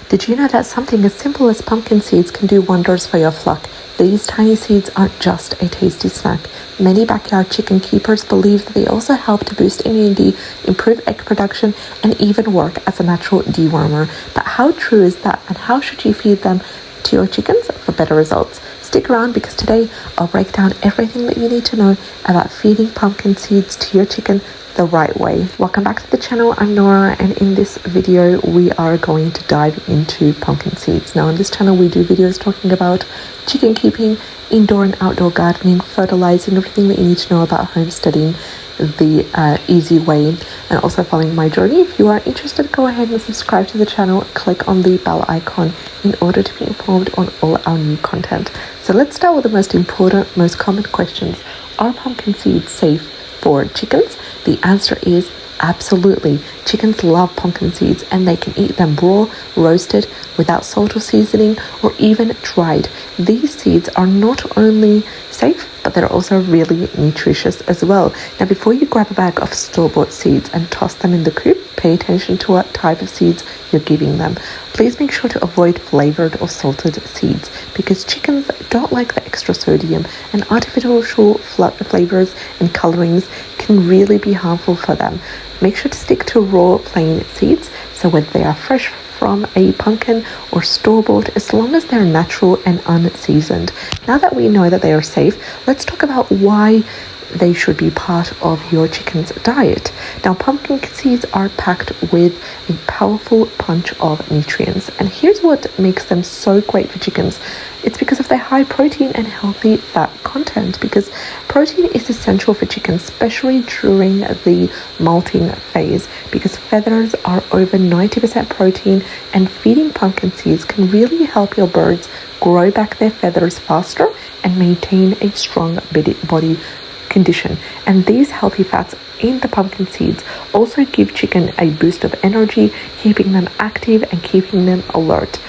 Did you know that something as simple as pumpkin seeds can do wonders for your flock? These tiny seeds aren't just a tasty snack. Many backyard chicken keepers believe that they also help to boost immunity, improve egg production, and even work as a natural dewormer. But how true is that, and how should you feed them to your chickens for better results? Stick around, because today I'll break down everything that you need to know about feeding pumpkin seeds to your chicken the right way. Welcome back to the channel. I'm Nora, and in this video we are going to dive into pumpkin seeds. Now on this channel we do videos talking about chicken keeping, indoor and outdoor gardening, fertilizing, everything that you need to know about homesteading the easy way, and also following my journey. If you are interested, go ahead and subscribe to the channel, click on the bell icon in order to be informed on all our new content. So let's start with the most important, most common questions. Are pumpkin seeds safe for chickens? The answer is absolutely. Chickens love pumpkin seeds, and they can eat them raw, roasted, without salt or seasoning, or even dried. These seeds are not only safe, but they're also really nutritious as well. Now, before you grab a bag of store-bought seeds and toss them in the coop, pay attention to what type of seeds you're giving them. Please make sure to avoid flavored or salted seeds, because chickens don't like the extra sodium, and artificial flavors and colorings can really be harmful for them. Make sure to stick to raw, plain seeds, so whether they are fresh from a pumpkin or store-bought, as long as they're natural and unseasoned. Now that we know that they are safe, let's talk about why they should be part of your chicken's diet. Now, pumpkin seeds are packed with a powerful punch of nutrients, and here's what makes them so great for chickens. It's because of their high protein and healthy fat content, because protein is essential for chickens, especially during the molting phase, because feathers are over 90% protein, and feeding pumpkin seeds can really help your birds grow back their feathers faster and maintain a strong body condition. And these healthy fats in the pumpkin seeds also give chicken a boost of energy, keeping them active and keeping them alert.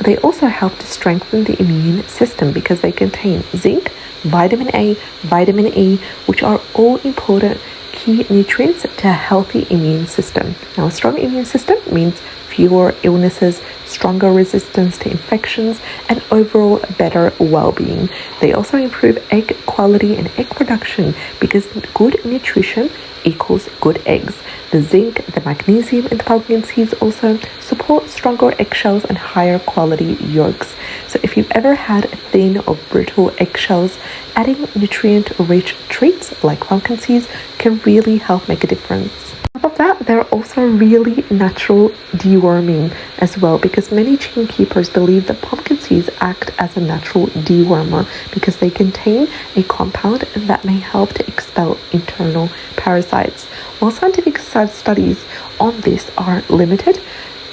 They also help to strengthen the immune system, because they contain zinc, vitamin A, vitamin E, which are all important key nutrients to a healthy immune system. Now, a strong immune system means fewer illnesses, stronger resistance to infections, and overall better well-being. They also improve egg quality and egg production, because good nutrition equals good eggs. The zinc, the magnesium in the pumpkin seeds also support stronger eggshells and higher quality yolks. So if you've ever had thin or brittle eggshells, adding nutrient-rich treats like pumpkin seeds can really help make a difference. On top of that, they're also really natural deworming as well, because many chicken keepers believe that pumpkin seeds act as a natural dewormer, because they contain a compound that may help to expel internal parasites. While scientific studies on this are limited,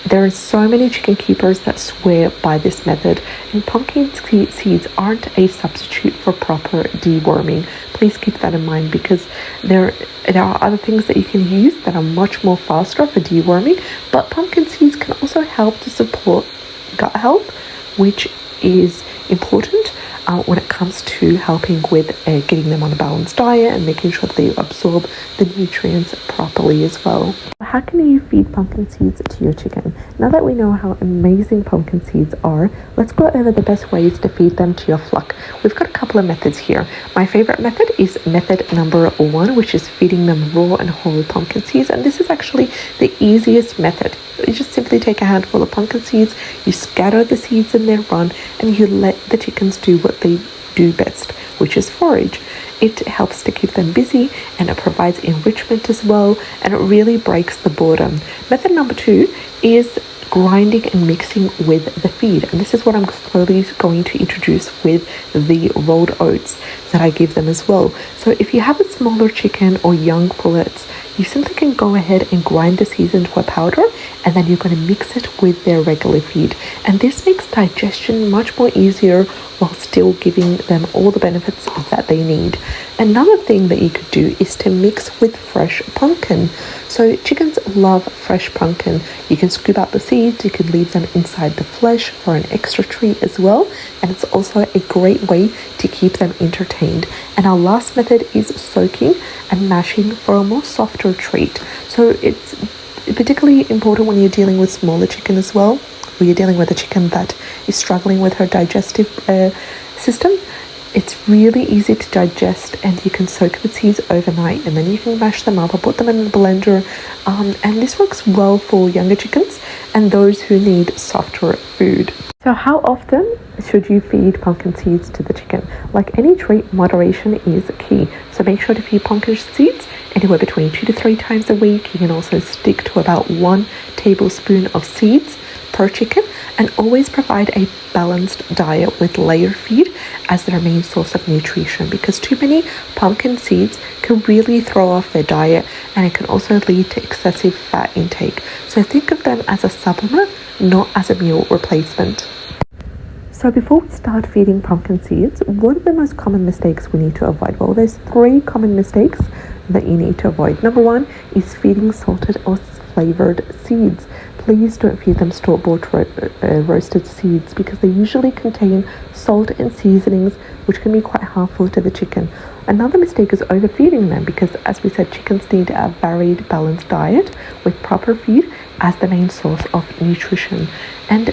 there are so many chicken keepers that swear by this method, and pumpkin seeds aren't a substitute for proper deworming. Please keep that in mind, because there are other things that you can use that are much more faster for deworming, but pumpkin seeds can also help to support gut health, which is important when it comes to helping with getting them on a balanced diet and making sure that they absorb the nutrients properly as well. How can you feed pumpkin seeds to your chicken? Now that we know how amazing pumpkin seeds are, let's go over the best ways to feed them to your flock. We've got a couple of methods here. My favorite method is method number 1, which is feeding them raw and whole pumpkin seeds, and this is actually the easiest method. You just simply take a handful of pumpkin seeds, you scatter the seeds in their run, and you let the chickens do what they do best, which is forage. It helps to keep them busy, and it provides enrichment as well, and it really breaks the boredom. Method number 2 is grinding and mixing with the feed, and this is what I'm slowly going to introduce with the rolled oats that I give them as well. So if you have a smaller chicken or young pullets, you simply can go ahead and grind the seeds into a powder, and then you're going to mix it with their regular feed, and this makes digestion much more easier while still giving them all the benefits that they need. Another thing that you could do is to mix with fresh pumpkin. So chickens love fresh pumpkin. You can scoop out the seeds, you can leave them inside the flesh for an extra treat as well, and it's also a great way to keep them entertained. And our last method is soaking and mashing for a more softer treat. So it's particularly important when you're dealing with smaller chicken as well. or you're dealing with a chicken that is struggling with her digestive system, it's really easy to digest, and you can soak the seeds overnight and then you can mash them up or put them in the blender. And this works well for younger chickens and those who need softer food. So how often should you feed pumpkin seeds to the chicken? Like any treat, moderation is key. So make sure to feed pumpkin seeds anywhere between 2 to 3 times a week. You can also stick to about 1 tablespoon of seeds per chicken, and always provide a balanced diet with layer feed as their main source of nutrition, because too many pumpkin seeds can really throw off their diet, and it can also lead to excessive fat intake. So think of them as a supplement, not as a meal replacement. So before we start feeding pumpkin seeds, what are the most common mistakes we need to avoid? Well, there's 3 common mistakes that you need to avoid. Number 1 is feeding salted or flavored seeds. Please don't feed them store-bought roasted seeds, because they usually contain salt and seasonings, which can be quite harmful to the chicken. Another mistake is overfeeding them, because as we said, chickens need a varied, balanced diet with proper feed as the main source of nutrition. And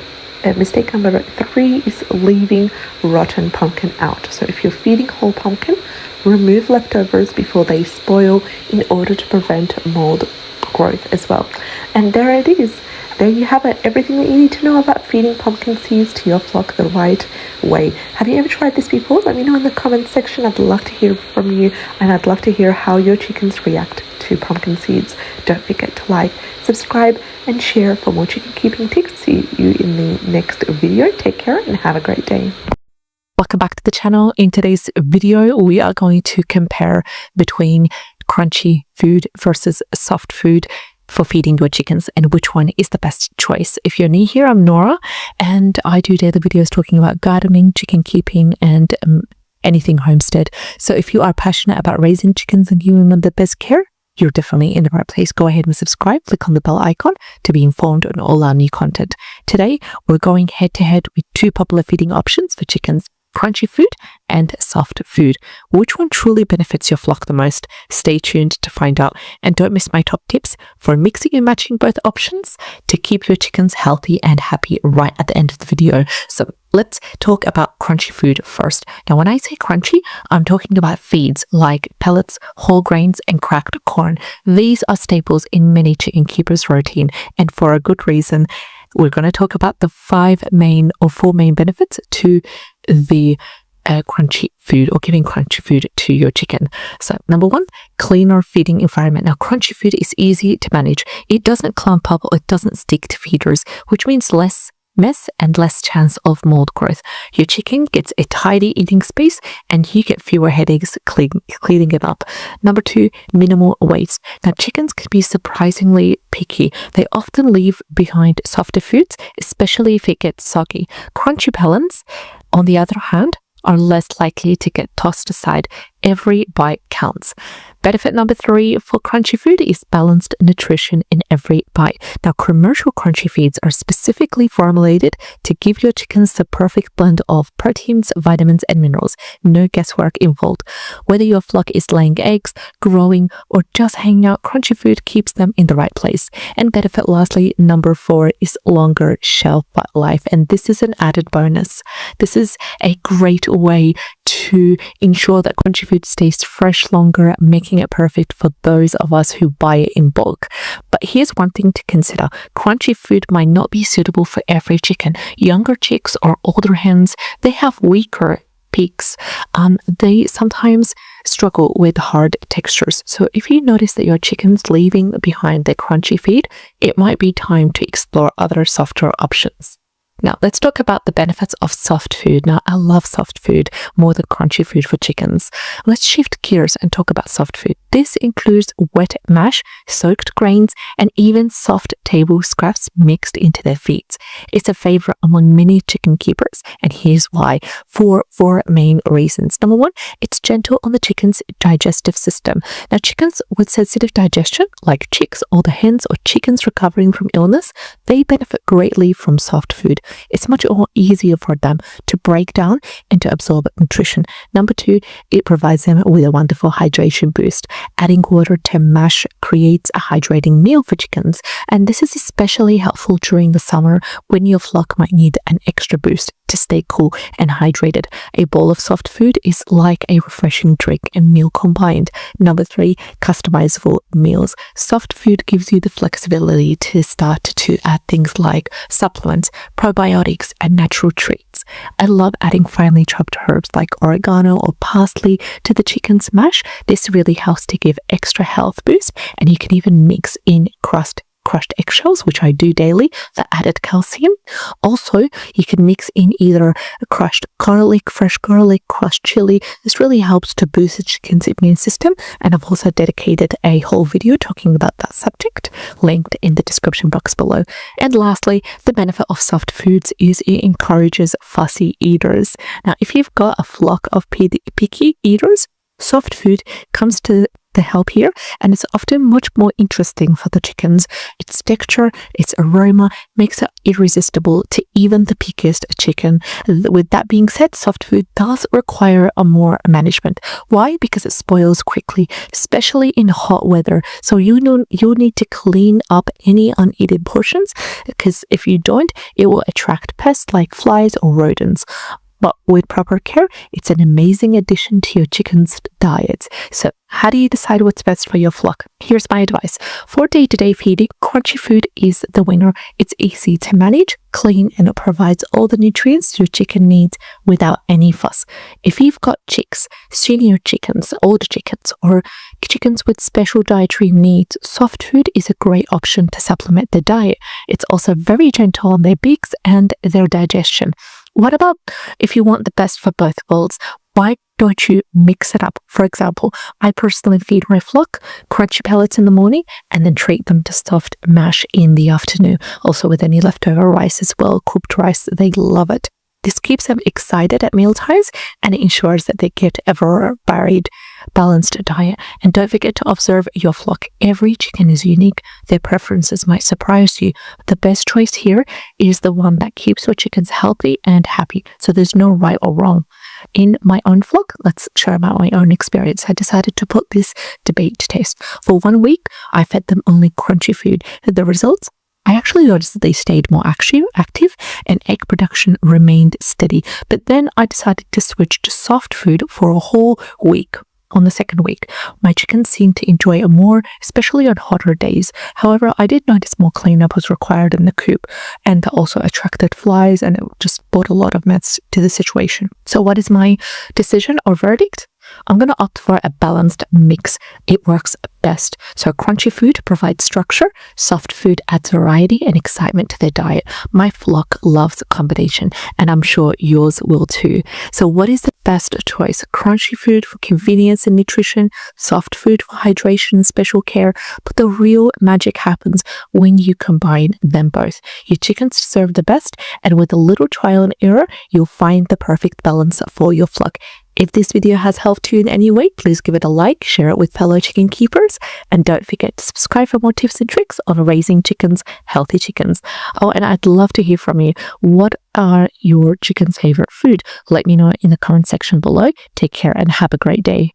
mistake number 3 is leaving rotten pumpkin out. So if you're feeding whole pumpkin, remove leftovers before they spoil in order to prevent mold growth as well. And there it is. There you have it, everything that you need to know about feeding pumpkin seeds to your flock the right way. Have you ever tried this before? Let me know in the comments section. I'd love to hear from you, and I'd love to hear how your chickens react to pumpkin seeds. Don't forget to like, subscribe, and share for more chicken keeping tips. See you in the next video. Take care and have a great day. Welcome back to the channel. In today's video, we are going to compare between crunchy food versus soft food for feeding your chickens, and which one is the best choice. If you're new here, I'm Nora, and I do daily videos talking about gardening, chicken keeping, and anything homestead. So if you are passionate about raising chickens and giving them the best care, you're definitely in the right place. Go ahead and subscribe, click on the bell icon to be informed on all our new content. Today, we're going head to head with 2 popular feeding options for chickens: crunchy food and soft food. Which one truly benefits your flock the most? Stay tuned to find out, and don't miss my top tips for mixing and matching both options to keep your chickens healthy and happy right at the end of the video. So let's talk about crunchy food first. Now, when I say crunchy, I'm talking about feeds like pellets, whole grains, and cracked corn. These are staples in many chicken keepers' routine, and for a good reason. We're going to talk about the 4 main benefits to the crunchy food, or giving crunchy food to your chicken. So number 1, cleaner feeding environment. Now, crunchy food is easy to manage. It doesn't clump up or it doesn't stick to feeders, which means less mess and less chance of mold growth. Your chicken gets a tidy eating space and you get fewer headaches cleaning it up. Number 2, minimal waste. Now, chickens can be surprisingly picky. They often leave behind softer foods, especially if it gets soggy. Crunchy pellets, on the other hand, are less likely to get tossed aside. Every bite counts. Benefit number 3 for crunchy food is balanced nutrition in every bite. Now, commercial crunchy feeds are specifically formulated to give your chickens the perfect blend of proteins, vitamins, and minerals. No guesswork involved. Whether your flock is laying eggs, growing, or just hanging out, crunchy food keeps them in the right place. And benefit lastly, number 4 is longer shelf life. And this is an added bonus. This is a great way to ensure that crunchy food stays fresh longer, making it perfect for those of us who buy it in bulk. But here's one thing to consider. Crunchy food might not be suitable for every chicken. Younger chicks or older hens, they have weaker peaks. They sometimes struggle with hard textures. So if you notice that your chicken's leaving behind their crunchy feed, it might be time to explore other softer options. Now, let's talk about the benefits of soft food. Now, I love soft food more than crunchy food for chickens. Let's shift gears and talk about soft food. This includes wet mash, soaked grains, and even soft table scraps mixed into their feeds. It's a favorite among many chicken keepers, and here's why. For 4 main reasons. Number 1, it's gentle on the chicken's digestive system. Now, chickens with sensitive digestion, like chicks or the hens or chickens recovering from illness, they benefit greatly from soft food. It's much more easier for them to break down and to absorb nutrition. Number 2, it provides them with a wonderful hydration boost. Adding water to mash creates a hydrating meal for chickens, and this is especially helpful during the summer when your flock might need an extra boost to stay cool and hydrated. A bowl of soft food is like a refreshing drink and meal combined. Number 3, customizable meals. Soft food gives you the flexibility to start to add things like supplements, probiotics, and natural treats. I love adding finely chopped herbs like oregano or parsley to the chicken's mash. This really helps to give extra health boost, and you can even mix in crushed eggshells, which I do daily, for added calcium. Also, you can mix in either crushed garlic, fresh garlic, crushed chili. This really helps to boost the chicken's immune system, and I've also dedicated a whole video talking about that subject, linked in the description box below. And lastly, the benefit of soft foods is it encourages fussy eaters. Now, if you've got a flock of picky eaters, soft food comes to the help here, and it's often much more interesting for the chickens. Its texture, its aroma makes it irresistible to even the pickiest chicken. With that being said, soft food does require a more management. Why? Because it spoils quickly, especially in hot weather. So you'll need to clean up any uneaten portions, because if you don't, it will attract pests like flies or rodents. But with proper care, it's an amazing addition to your chicken's diet. So how do you decide what's best for your flock? Here's my advice. For day-to-day feeding, crunchy food is the winner. It's easy to manage, clean, and it provides all the nutrients your chicken needs without any fuss. If you've got chicks, senior chickens, older chickens, or chickens with special dietary needs, soft food is a great option to supplement their diet. It's also very gentle on their beaks and their digestion. What about if you want the best for both worlds? Why don't you mix it up? For example, I personally feed my flock crunchy pellets in the morning and then treat them to soft mash in the afternoon. Also with any leftover rice as well, cooked rice, they love it. This keeps them excited at mealtimes, and it ensures that they get a varied, balanced diet. And don't forget to observe your flock. Every chicken is unique. Their preferences might surprise you. The best choice here is the one that keeps your chickens healthy and happy. So there's no right or wrong. In my own flock, let's share about my own experience. I decided to put this debate to test. For 1 week, I fed them only crunchy food. The results? I actually noticed that they stayed more active and egg production remained steady. But then I decided to switch to soft food for a whole week. On the second week, my chickens seemed to enjoy it more, especially on hotter days. However, I did notice more cleanup was required in the coop, and also attracted flies, and it just brought a lot of mess to the situation. So what is my decision or verdict? I'm going to opt for a balanced mix. It works best. So crunchy food provides structure, soft food adds variety and excitement to their diet. My flock loves combination, and I'm sure yours will too. So what is the best choice? Crunchy food for convenience and nutrition, soft food for hydration and special care. But the real magic happens when you combine them both. Your chickens deserve the best, and with a little trial and error, you'll find the perfect balance for your flock. If this video has helped you in any way, please give it a like, share it with fellow chicken keepers, and don't forget to subscribe for more tips and tricks on raising chickens, healthy chickens. Oh, and I'd love to hear from you. What are your chicken's favorite food? Let me know in the comment section below. Take care and have a great day.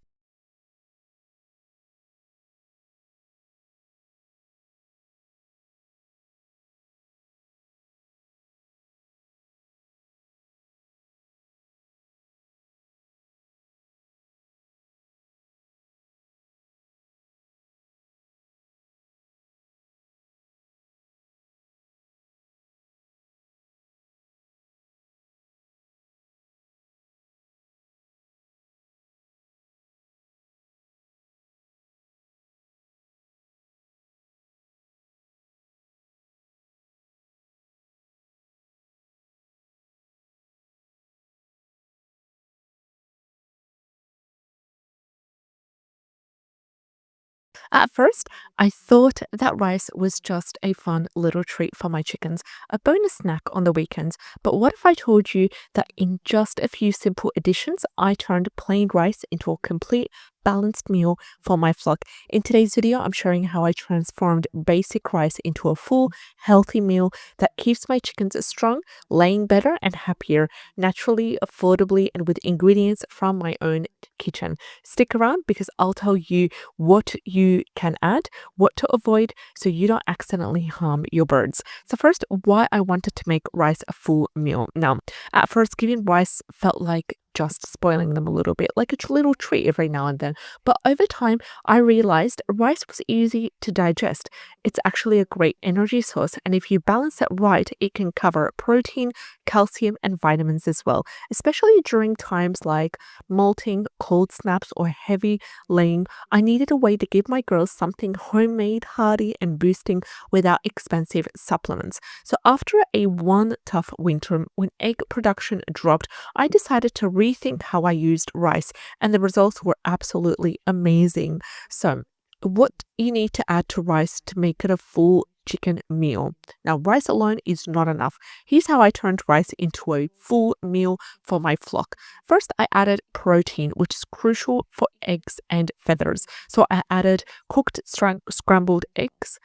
At first, I thought that rice was just a fun little treat for my chickens, a bonus snack on the weekends. But what if I told you that in just a few simple additions, I turned plain rice into a complete balanced meal for my flock. In today's video, I'm sharing how I transformed basic rice into a full, healthy meal that keeps my chickens strong, laying better and happier, naturally, affordably, and with ingredients from my own kitchen. Stick around because I'll tell you what you can add, what to avoid, so you don't accidentally harm your birds. So first, why I wanted to make rice a full meal. Now, at first, giving rice felt like just spoiling them a little bit, like a little treat every now and then. But over time, I realized rice was easy to digest. It's actually a great energy source, and if you balance it right, it can cover protein, calcium, and vitamins as well, especially during times like molting, cold snaps, or heavy laying. I needed a way to give my girls something homemade, hearty, and boosting without expensive supplements. So after one tough winter, when egg production dropped, I decided to rethink how I used rice, and the results were absolutely amazing. So what you need to add to rice to make it a full chicken meal. Now, rice alone is not enough. Here's how I turned rice into a full meal for my flock. First, I added protein, which is crucial for eggs and feathers. So I added cooked scrambled eggs.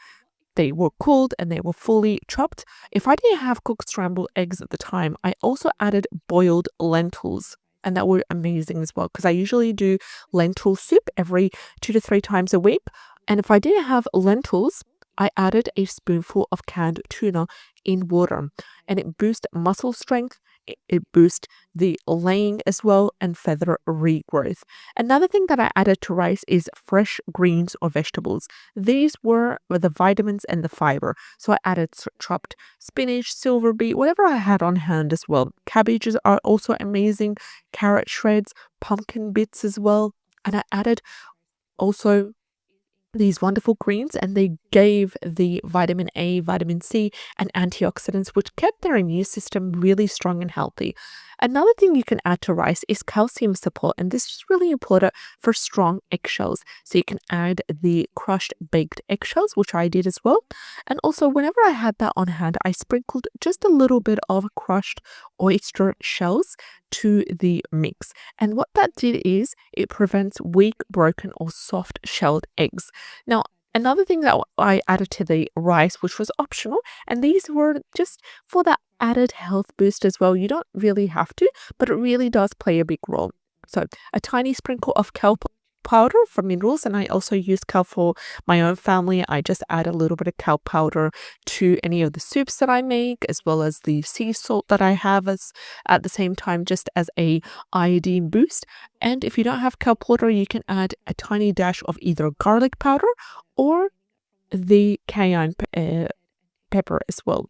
They were cooled and they were fully chopped. If I didn't have cooked scrambled eggs at the time, I also added boiled lentils. And that were amazing as well, because I usually do lentil soup every 2 to 3 times a week. And if I didn't have lentils, I added a spoonful of canned tuna in water, and it boosts muscle strength. It boosts the laying as well and feather regrowth. Another thing that I added to rice is fresh greens or vegetables. These were the vitamins and the fiber. So I added chopped spinach, silverbeet, whatever I had on hand as well. Cabbages are also amazing, carrot shreds, pumpkin bits as well. And I added also these wonderful greens, and they gave the vitamin A, vitamin C, and antioxidants, which kept their immune system really strong and healthy. Another thing you can add to rice is calcium support, and this is really important for strong eggshells. So you can add the crushed baked eggshells, which I did as well. And also, whenever I had that on hand, I sprinkled just a little bit of crushed oyster shells to the mix. And what that did is it prevents weak, broken, or soft shelled eggs. Now, another thing that I added to the rice, which was optional, and these were just for that added health boost as well. You don't really have to, but it really does play a big role. So a tiny sprinkle of kelp powder for minerals, and I also use kelp for my own family. I just add a little bit of kelp powder to any of the soups that I make, as well as the sea salt that I have as at the same time, just as a iodine boost. And if you don't have kelp powder, you can add a tiny dash of either garlic powder or the cayenne pepper as well,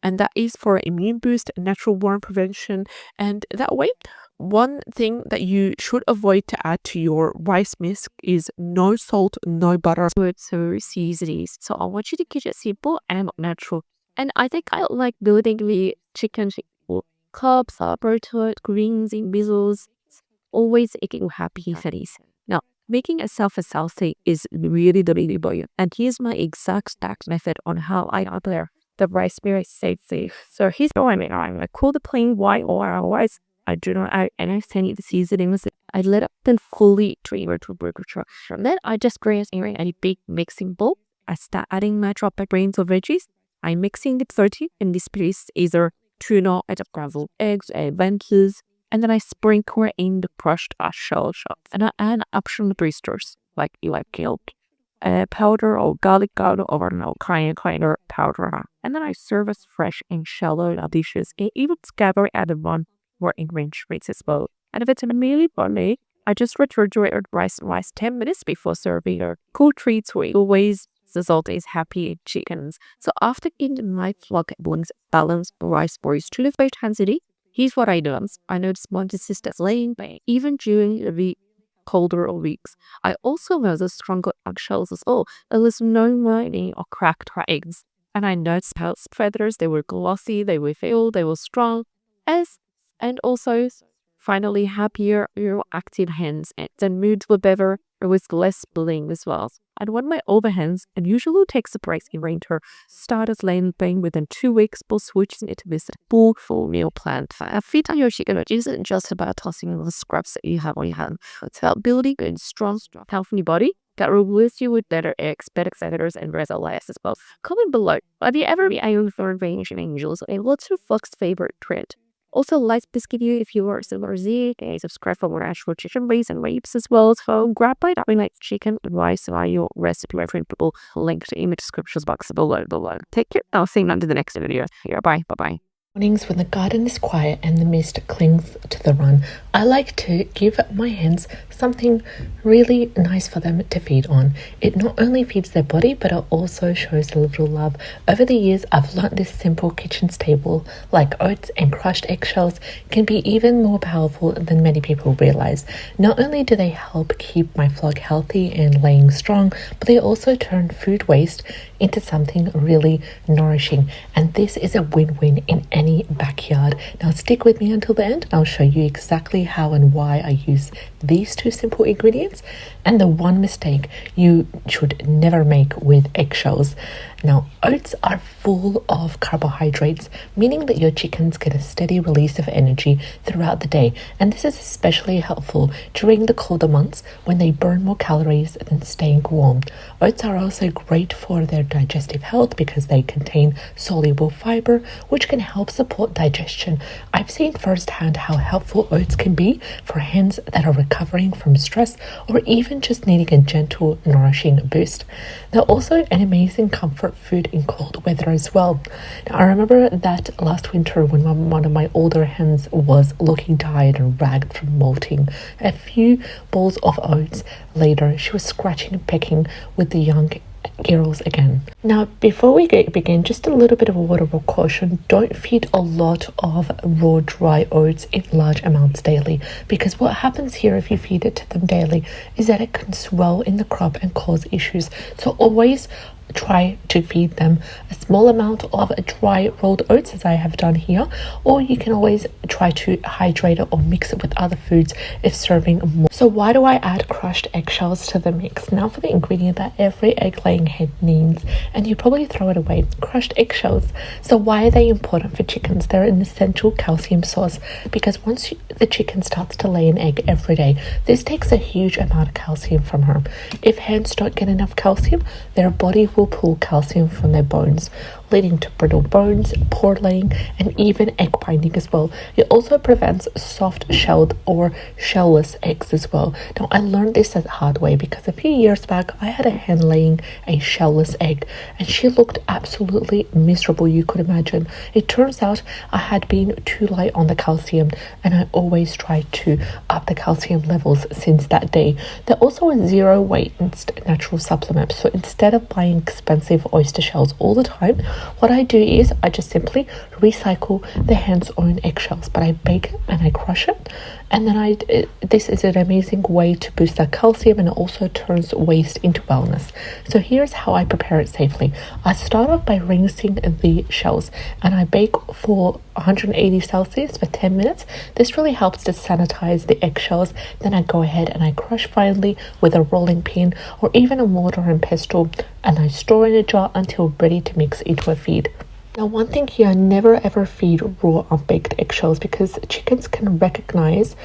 and that is for immune boost, natural worm prevention. And that way, one thing that you should avoid to add to your rice mix is no salt, no butter, so seasonings. So I want you to keep it simple and natural. And I think I like building the chicken cubs, protein, greens, and meals, always making happy face. Now, making a self-healthy is really the really brilliant. And here's my exact stack method on how I prepare the rice very safely. So here's what I mean. I cool the plain white oil rice. I do not add any seasonings. I let it then fully drain to burger truck. From then I just graze in a big mixing bowl. I start adding my chopped grains or veggies. I'm mixing the protein in this piece, either tuna, scrambled eggs, lentils, and then I sprinkle in the crushed shell shots. And I add optional boosters like yolk powder or garlic powder or cayenne powder. And then I serve as fresh and shallow dishes. And even scabbard added one more in range rates as well. And if it's a mealy bunny, I just refrigerate rice 10 minutes before serving or cool treats with always result is happy chickens. So after eating my flock brings balanced rice boys to live by intensity, here's what I do. I notice my sisters laying by even during the colder weeks. I also notice stronger eggshells as well. There was no lining or cracked eggs. And I noticed how feathers, they were glossy, they were filled, they were strong, and also finally happier, more active hens, and then moods were better with less bullying as well. And when my older hens, and usually takes a break in winter, started laying within 2 weeks, both switching it with full meal plan. Feed on your chicken isn't just about tossing the scraps that you have on your hand. It's about building a strong, healthy body that rewards you with better eggs, better cider, and results as well. Comment below, have you ever been able to arrange angels, and what's your fox favorite trend? Also, like this video if you are Silverbeet, and subscribe for more actual chicken breeds and rapes as well. So grab by that like chicken advice via your recipe reference linked in the description box below. Take care. I'll see you on to the next video. Here, bye. Mornings when the garden is quiet and the mist clings to the run, I like to give my hens something really nice for them to feed on. It not only feeds their body, but it also shows a little love. Over the years, I've learned this simple kitchen staple like oats and crushed eggshells can be even more powerful than many people realize. Not only do they help keep my flock healthy and laying strong, but they also turn food waste into something really nourishing. And this is a win-win in any backyard. Now stick with me until the end and I'll show you exactly how and why I use these two simple ingredients and the one mistake you should never make with eggshells. Now, oats are full of carbohydrates, meaning that your chickens get a steady release of energy throughout the day, and this is especially helpful during the colder months when they burn more calories than staying warm. Oats are also great for their digestive health because they contain soluble fiber, which can help support digestion. I've seen firsthand how helpful oats can be for hens that are recovering from stress or even just needing a gentle, nourishing boost. They're also an amazing comfort food in cold weather as well. Now, I remember that last winter when one of my older hens was looking tired and ragged from molting. A few bowls of oats later, she was scratching and pecking with the young girls again. Now, before we begin, just a little bit of a word of caution. Don't feed a lot of raw dry oats in large amounts daily, because what happens here if you feed it to them daily is that it can swell in the crop and cause issues. So always try to feed them a small amount of dry rolled oats, as I have done here, or you can always try to hydrate it or mix it with other foods if serving more. So why do I add crushed eggshells to the mix? Now for the ingredient that every egg laying hen needs, and you probably throw it away: crushed eggshells. So why are they important for chickens? They're an essential calcium source, because once the chicken starts to lay an egg every day, this takes a huge amount of calcium from her. If hens don't get enough calcium, their body will pull calcium from their bones, leading to brittle bones, poor laying, and even egg binding as well. It also prevents soft-shelled or shellless eggs as well. Now, I learned this the hard way because a few years back, I had a hen laying a shellless egg, and she looked absolutely miserable, you could imagine. It turns out I had been too light on the calcium, and I always tried to up the calcium levels since that day. They're also a zero-weight natural supplement, so instead of buying expensive oyster shells all the time, what I do is I just simply recycle the hen's own eggshells, but I bake it and I crush it, and then this is an amazing way to boost that calcium, and it also turns waste into wellness. So here's how I prepare it safely. I start off by rinsing the shells, and I bake for 180 Celsius for 10 minutes. This really helps to sanitize the eggshells. Then I go ahead and I crush finely with a rolling pin or even a mortar and pestle, and I store in a jar until ready to mix into a feed. Now, one thing here, never ever feed raw unbaked eggshells, because chickens can recognize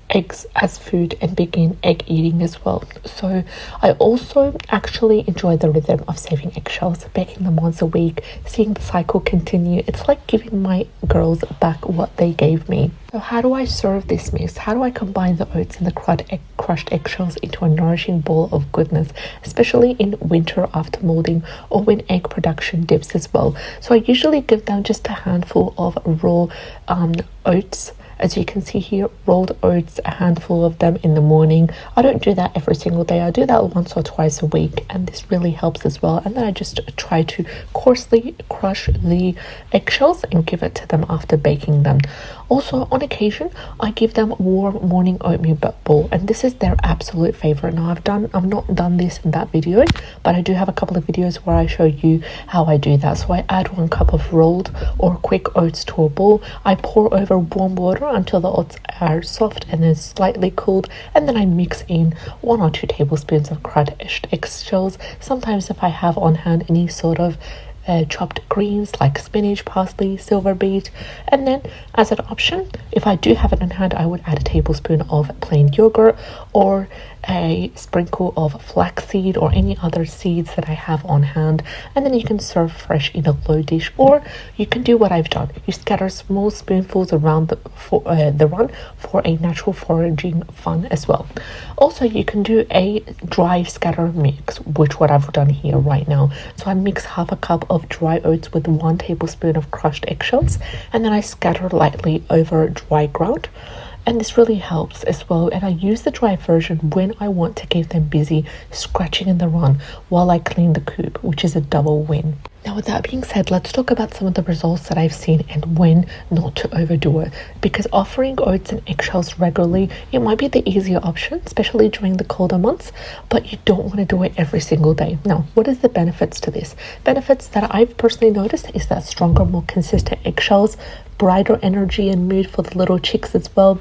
eggs as food and begin egg eating as well. So I also actually enjoy the rhythm of saving eggshells, baking them once a week, seeing the cycle continue. It's like giving my girls back what they gave me. So how do I serve this mix? How do I combine the oats and the crushed eggshells into a nourishing bowl of goodness, especially in winter after molding or when egg production dips as well? So I usually give them just a handful of raw oats. As you can see here, rolled oats, a handful of them in the morning. I don't do that every single day. I do that once or twice a week, and this really helps as well. And then I just try to coarsely crush the eggshells and give it to them after baking them. Also, on occasion, I give them warm morning oatmeal bowl, and this is their absolute favorite. Now, I've not done this in that video, but I do have a couple of videos where I show you how I do that. So I add 1 cup of rolled or quick oats to a bowl. I pour over warm water until the oats are soft and then slightly cooled, and then I mix in 1 or 2 tablespoons of crushed eggshells. Sometimes, if I have on hand any sort of chopped greens like spinach, parsley, silverbeet, and then as an option, if I do have it on hand, I would add a tablespoon of plain yogurt or a sprinkle of flaxseed or any other seeds that I have on hand, and then you can serve fresh in a low dish, or you can do what I've done. You scatter small spoonfuls around the run for a natural foraging fun as well. Also, you can do a dry scatter mix, which what I've done here right now. So I mix half a cup of dry oats with 1 tablespoon of crushed eggshells, and then I scatter lightly over dry ground. And this really helps as well, and I use the dry version when I want to keep them busy scratching in the run while I clean the coop, which is a double win. Now, with that being said, let's talk about some of the results that I've seen and when not to overdo it. Because offering oats and eggshells regularly, it might be the easier option, especially during the colder months, but you don't want to do it every single day. Now, what is the benefits to this? Benefits that I've personally noticed is that stronger, more consistent eggshells, brighter energy and mood for the little chicks as well,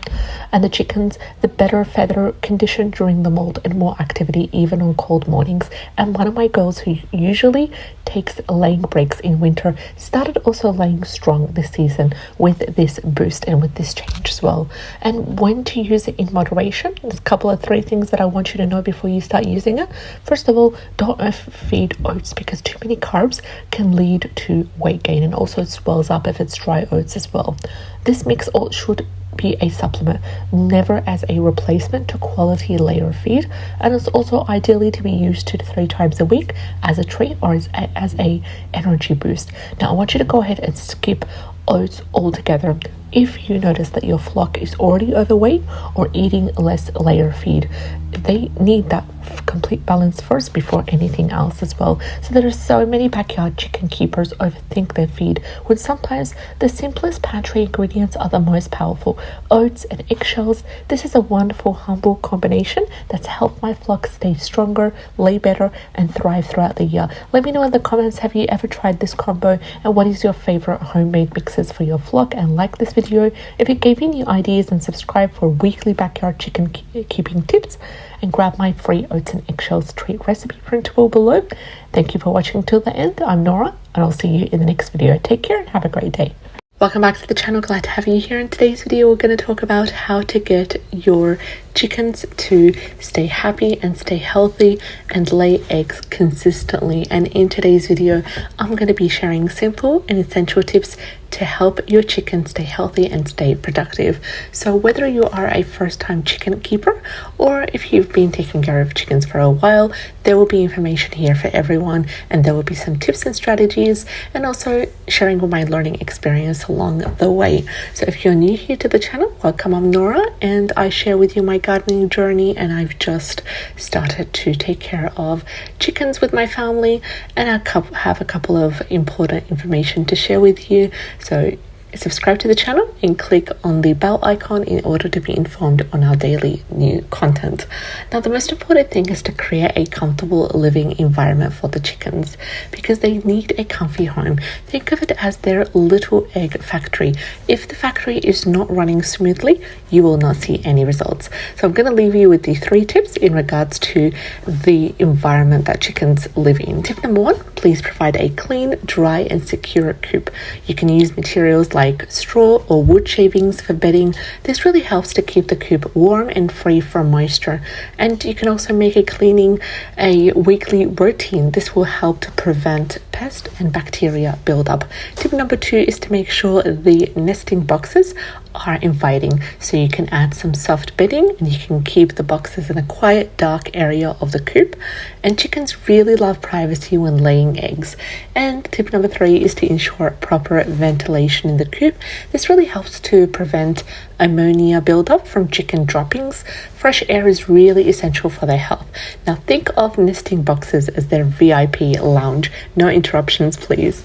and the chickens, the better feather condition during the molt and more activity even on cold mornings. And one of my girls who usually takes laying breaks in winter started also laying strong this season with this boost and with this change as well. And when to use it in moderation, there's a couple of 3 things that I want you to know before you start using it. First of all, don't overfeed oats, because too many carbs can lead to weight gain, and also it swells up if it's dry oats as well. This mix should be a supplement, never as a replacement to quality layer feed, and it's also ideally to be used 2 to 3 times a week as a treat or as a energy boost. Now, I want you to go ahead and skip oats altogether if you notice that your flock is already overweight or eating less layer feed. They need that complete balance first before anything else as well. So there are so many backyard chicken keepers overthink their feed, when sometimes the simplest pantry ingredients are the most powerful. Oats and eggshells, this is a wonderful, humble combination that's helped my flock stay stronger, lay better, and thrive throughout the year. Let me know in the comments, have you ever tried this combo, and what is your favorite homemade mixes for your flock? And like this video if it gave you new ideas, and subscribe for weekly backyard chicken keeping tips, and grab my free oats and eggshells treat recipe printable below. Thank you for watching till the end. I'm Nora, and I'll see you in the next video. Take care and have a great day. Welcome back to the channel. Glad to have you here. In today's video, we're going to talk about how to get your chickens to stay happy and stay healthy and lay eggs consistently. And in today's video, I'm going to be sharing simple and essential tips to help your chickens stay healthy and stay productive. So whether you are a first-time chicken keeper or if you've been taking care of chickens for a while, there will be information here for everyone, and there will be some tips and strategies, and also sharing my learning experience along the way. So if you're new here to the channel, welcome. I'm Nora, and I share with you my gardening journey, and I've just started to take care of chickens with my family, and I have a couple of important information to share with you. So subscribe to the channel and click on the bell icon in order to be informed on our daily new content. Now, the most important thing is to create a comfortable living environment for the chickens, because they need a comfy home. Think of it as their little egg factory. If the factory is not running smoothly, you will not see any results. So I'm going to leave you with the 3 tips in regards to the environment that chickens live in. Tip number 1, please provide a clean, dry, and secure coop. You can use materials like straw or wood shavings for bedding. This really helps to keep the coop warm and free from moisture. And you can also make cleaning a weekly routine. This will help to prevent pest and bacteria buildup. Tip number 2 is to make sure the nesting boxes are inviting. So you can add some soft bedding, and you can keep the boxes in a quiet, dark area of the coop. And chickens really love privacy when laying eggs. And tip number 3 is to ensure proper ventilation in the coop. This really helps to prevent ammonia buildup from chicken droppings. Fresh air is really essential for their health. Now think of nesting boxes as their VIP lounge. No interruptions, please.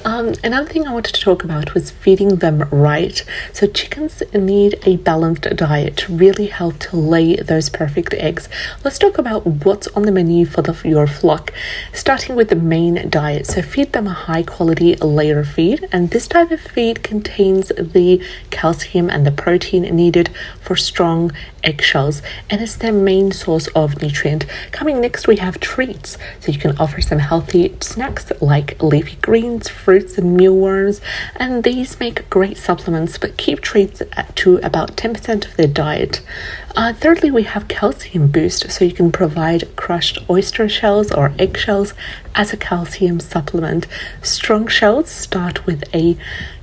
Another thing I wanted to talk about was feeding them right. So chickens need a balanced diet to really help to lay those perfect eggs. Let's talk about what's on the menu for your flock, starting with the main diet. So feed them a high quality layer feed, and this type of feed contains the calcium and the protein needed for strong eggshells, and it's their main source of nutrient. Coming next, we have treats. So you can offer some healthy snacks like leafy greens, fruits and mealworms, and these make great supplements, but keep treats to about 10% of their diet. Thirdly, we have calcium boost, so you can provide crushed oyster shells or eggshells as a calcium supplement. Strong shells start with a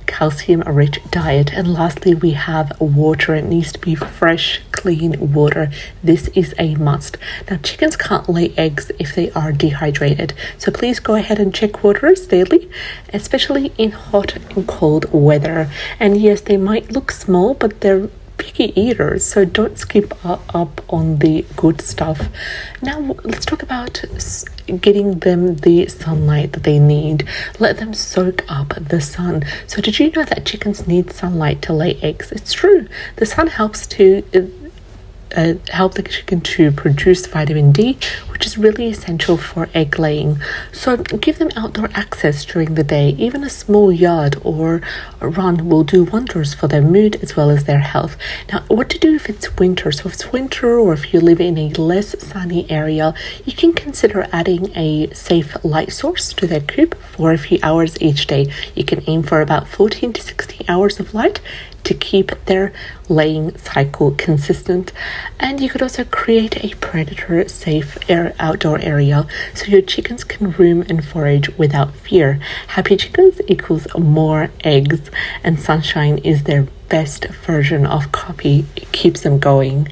calcium-rich diet. And lastly, we have water. It needs to be fresh, clean water. This is a must. Now, chickens can't lay eggs if they are dehydrated, so please go ahead and check waters daily, especially in hot and cold weather. And yes, they might look small, but they're picky eaters, so don't skip up on the good stuff. Now let's talk about getting them the sunlight that they need. Let them soak up the sun. So did you know that chickens need sunlight to lay eggs? It's true. The sun helps to help the chicken to produce vitamin D, which is really essential for egg laying. So give them outdoor access during the day. Even a small yard or a run will do wonders for their mood as well as their health. Now, what to do if it's winter? So if it's winter or if you live in a less sunny area, you can consider adding a safe light source to their coop for a few hours each day. You can aim for about 14 to 16 hours of light to keep their laying cycle consistent. And you could also create a predator safe outdoor area so your chickens can roam and forage without fear. Happy chickens equals more eggs, and sunshine is their best version of copy. It keeps them going.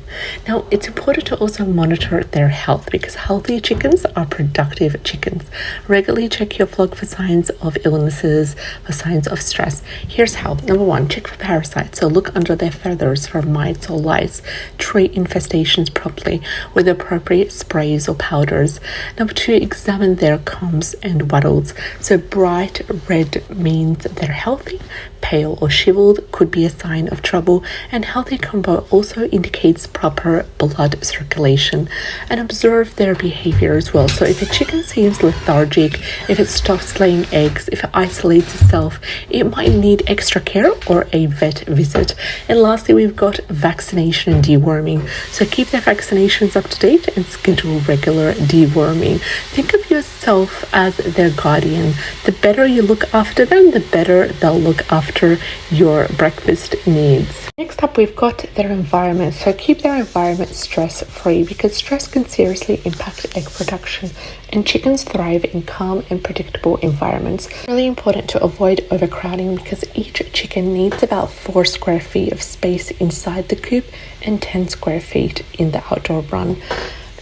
Now, it's important to also monitor their health, because healthy chickens are productive chickens. Regularly check your flock for signs of illnesses, for signs of stress. Here's how. Number one, check for parasites. So look under their feathers for mites or lice. Treat infestations properly with appropriate sprays or powders. Number two, examine their combs and wattles. So bright red means they're healthy. Pale or shriveled could be a sign of trouble, and healthy combo also indicates proper blood circulation. And observe their behavior as well. So if a chicken seems lethargic, if it stops laying eggs, if it isolates itself, it might need extra care or a vet visit. And lastly, we've got vaccination and deworming. So keep their vaccinations up to date and schedule regular deworming. Think of yourself as their guardian. The better you look after them, the better they'll look after your breakfast needs. Next up, we've got their environment. So keep their environment stress free, because stress can seriously impact egg production, and chickens thrive in calm and predictable environments. It's really important to avoid overcrowding, because each chicken needs about 4 square feet of space inside the coop and 10 square feet in the outdoor run.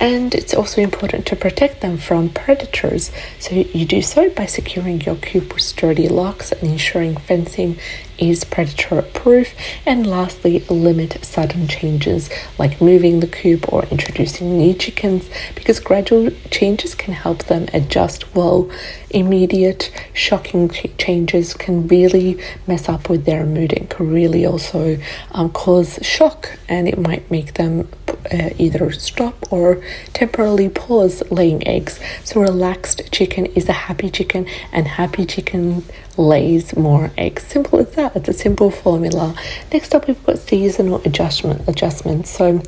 And it's also important to protect them from predators. So you do so by securing your coop with sturdy locks and ensuring fencing is predator proof. And lastly, limit sudden changes like moving the coop or introducing new chickens, because gradual changes can help them adjust, while immediate shocking changes can really mess up with their mood and can really also cause shock, and it might make them either stop or temporarily pause laying eggs. So relaxed chicken is a happy chicken, and happy chicken lays more eggs. Simple as that. It's a simple formula. Next up, we've got seasonal adjustments. So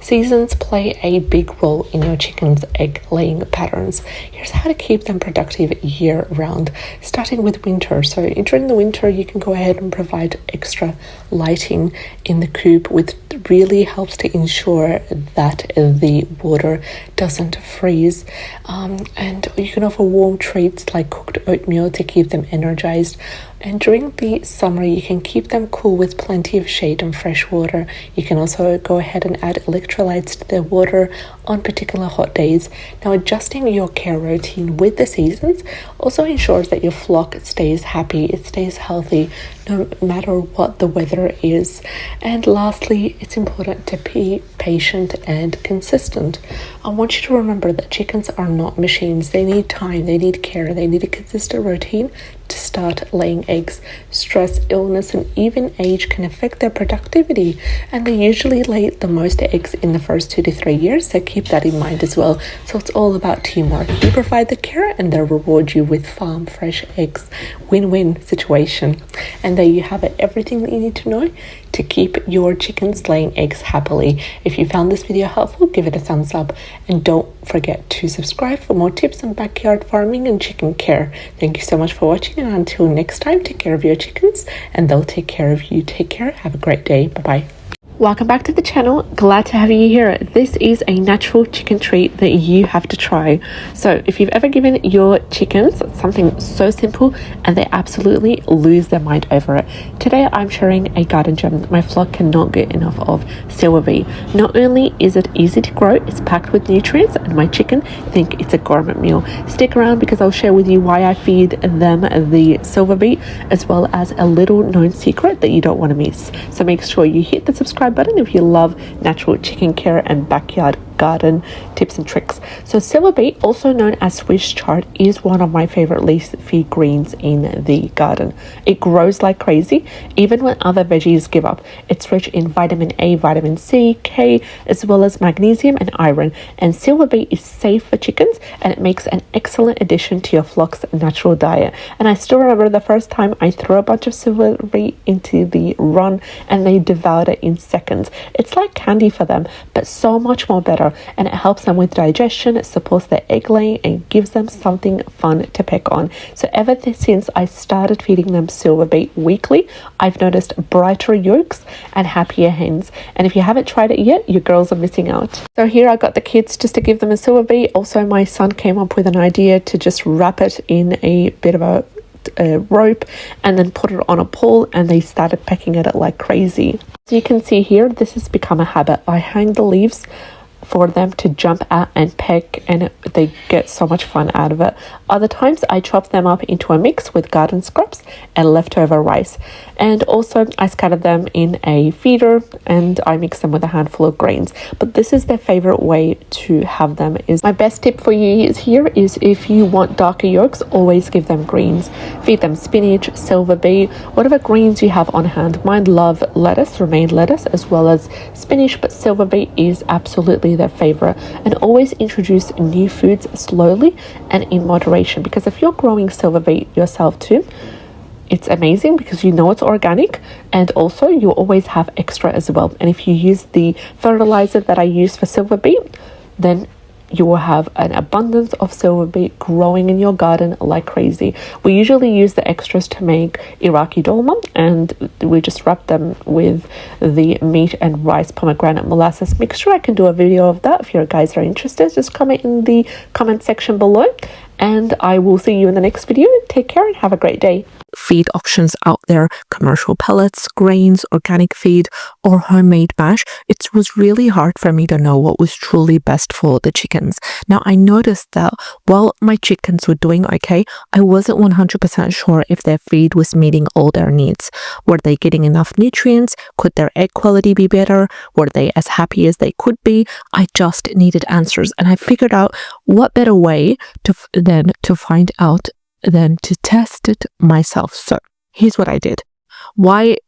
seasons play a big role in your chicken's egg laying patterns. Here's how to keep them productive year round, starting with winter. So during the winter, you can go ahead and provide extra lighting in the coop, which really helps to ensure that the water doesn't freeze. And you can offer warm treats like cooked oatmeal to keep them energized. And during the summer, you can keep them cool with plenty of shade and fresh water. You can also go ahead and add electrolytes to their water on particular hot days. Now, adjusting your care routine with the seasons also ensures that your flock stays happy, it stays healthy, no matter what the weather is. And lastly, it's important to be patient and consistent. I want you to remember that chickens are not machines. They need time, they need care, they need a consistent routine to start laying eggs. Stress, illness, and even age can affect their productivity, and they usually lay the most eggs in the first 2 to 3 years, so keep that in mind as well. So it's all about teamwork. You provide the care and they'll reward you with farm fresh eggs. Win-win situation. And there you have it, everything that you need to know to keep your chickens laying eggs happily. If you found this video helpful, give it a thumbs up, and don't forget to subscribe for more tips on backyard farming and chicken care. Thank you so much for watching, and until next time, take care of your chickens and they'll take care of you. Take care, have a great day, bye-bye. Welcome back to the channel. Glad to have you here. This is a natural chicken treat that you have to try. So if you've ever given your chickens something so simple and they absolutely lose their mind over it, today I'm sharing a garden gem my flock cannot get enough of: Silverbeet. Not only is it easy to grow, it's packed with nutrients, and my chicken think it's a gourmet meal. Stick around because I'll share with you why I feed them the Silverbeet, as well as a little known secret that you don't want to miss. So make sure you hit the subscribe button if you love natural chicken care and backyard garden tips and tricks. So Silverbeet, also known as Swiss chard, is one of my favorite leafy greens in the garden. It grows like crazy even when other veggies give up. It's rich in vitamin A, vitamin C, K, as well as magnesium and iron, and Silverbeet is safe for chickens and it makes an excellent addition to your flock's natural diet. And I still remember the first time I threw a bunch of Silverbeet into the run and they devoured it in seconds. It's like candy for them, but so much more better, and it helps them with digestion, it supports their egg laying, and gives them something fun to peck on. So ever since I started feeding them Silverbeet weekly, I've noticed brighter yolks and happier hens. And if you haven't tried it yet, your girls are missing out. So here I got the kids just to give them a Silverbeet. Also, my son came up with an idea to just wrap it in a bit of a rope and then put it on a pole, and they started pecking at it like crazy. So you can see here, this has become a habit. I hang the leaves for them to jump at and peck, and they get so much fun out of it. Other times I chop them up into a mix with garden scraps and leftover rice, and also I scatter them in a feeder and I mix them with a handful of grains. But this is their favorite way to have them. Is my best tip for you is here is if you want darker yolks, always give them greens. Feed them spinach, Silverbeet, whatever greens you have on hand. Mine love lettuce, romaine lettuce, as well as spinach, but Silverbeet is absolutely their favorite. And always introduce new foods slowly and in moderation, because if you're growing Silverbeet yourself too, it's amazing because you know it's organic, and also you always have extra as well. And if you use the fertilizer that I use for Silverbeet, then you will have an abundance of Silverbeet growing in your garden like crazy. We usually use the extras to make Iraqi dolma, and we just wrap them with the meat and rice pomegranate molasses mixture. I can do a video of that if you guys are interested. Just comment in the comment section below, and I will see you in the next video. Take care and have a great day. Feed options out there: commercial pellets, grains, organic feed, or homemade mash. It was really hard for me to know what was truly best for the chickens. Now, I noticed that while my chickens were doing okay, I wasn't 100% sure if their feed was meeting all their needs. Were they getting enough nutrients? Could their egg quality be better? Were they as happy as they could be? I just needed answers, and I figured out what better way to find out than to test it myself. So here's what I did. Why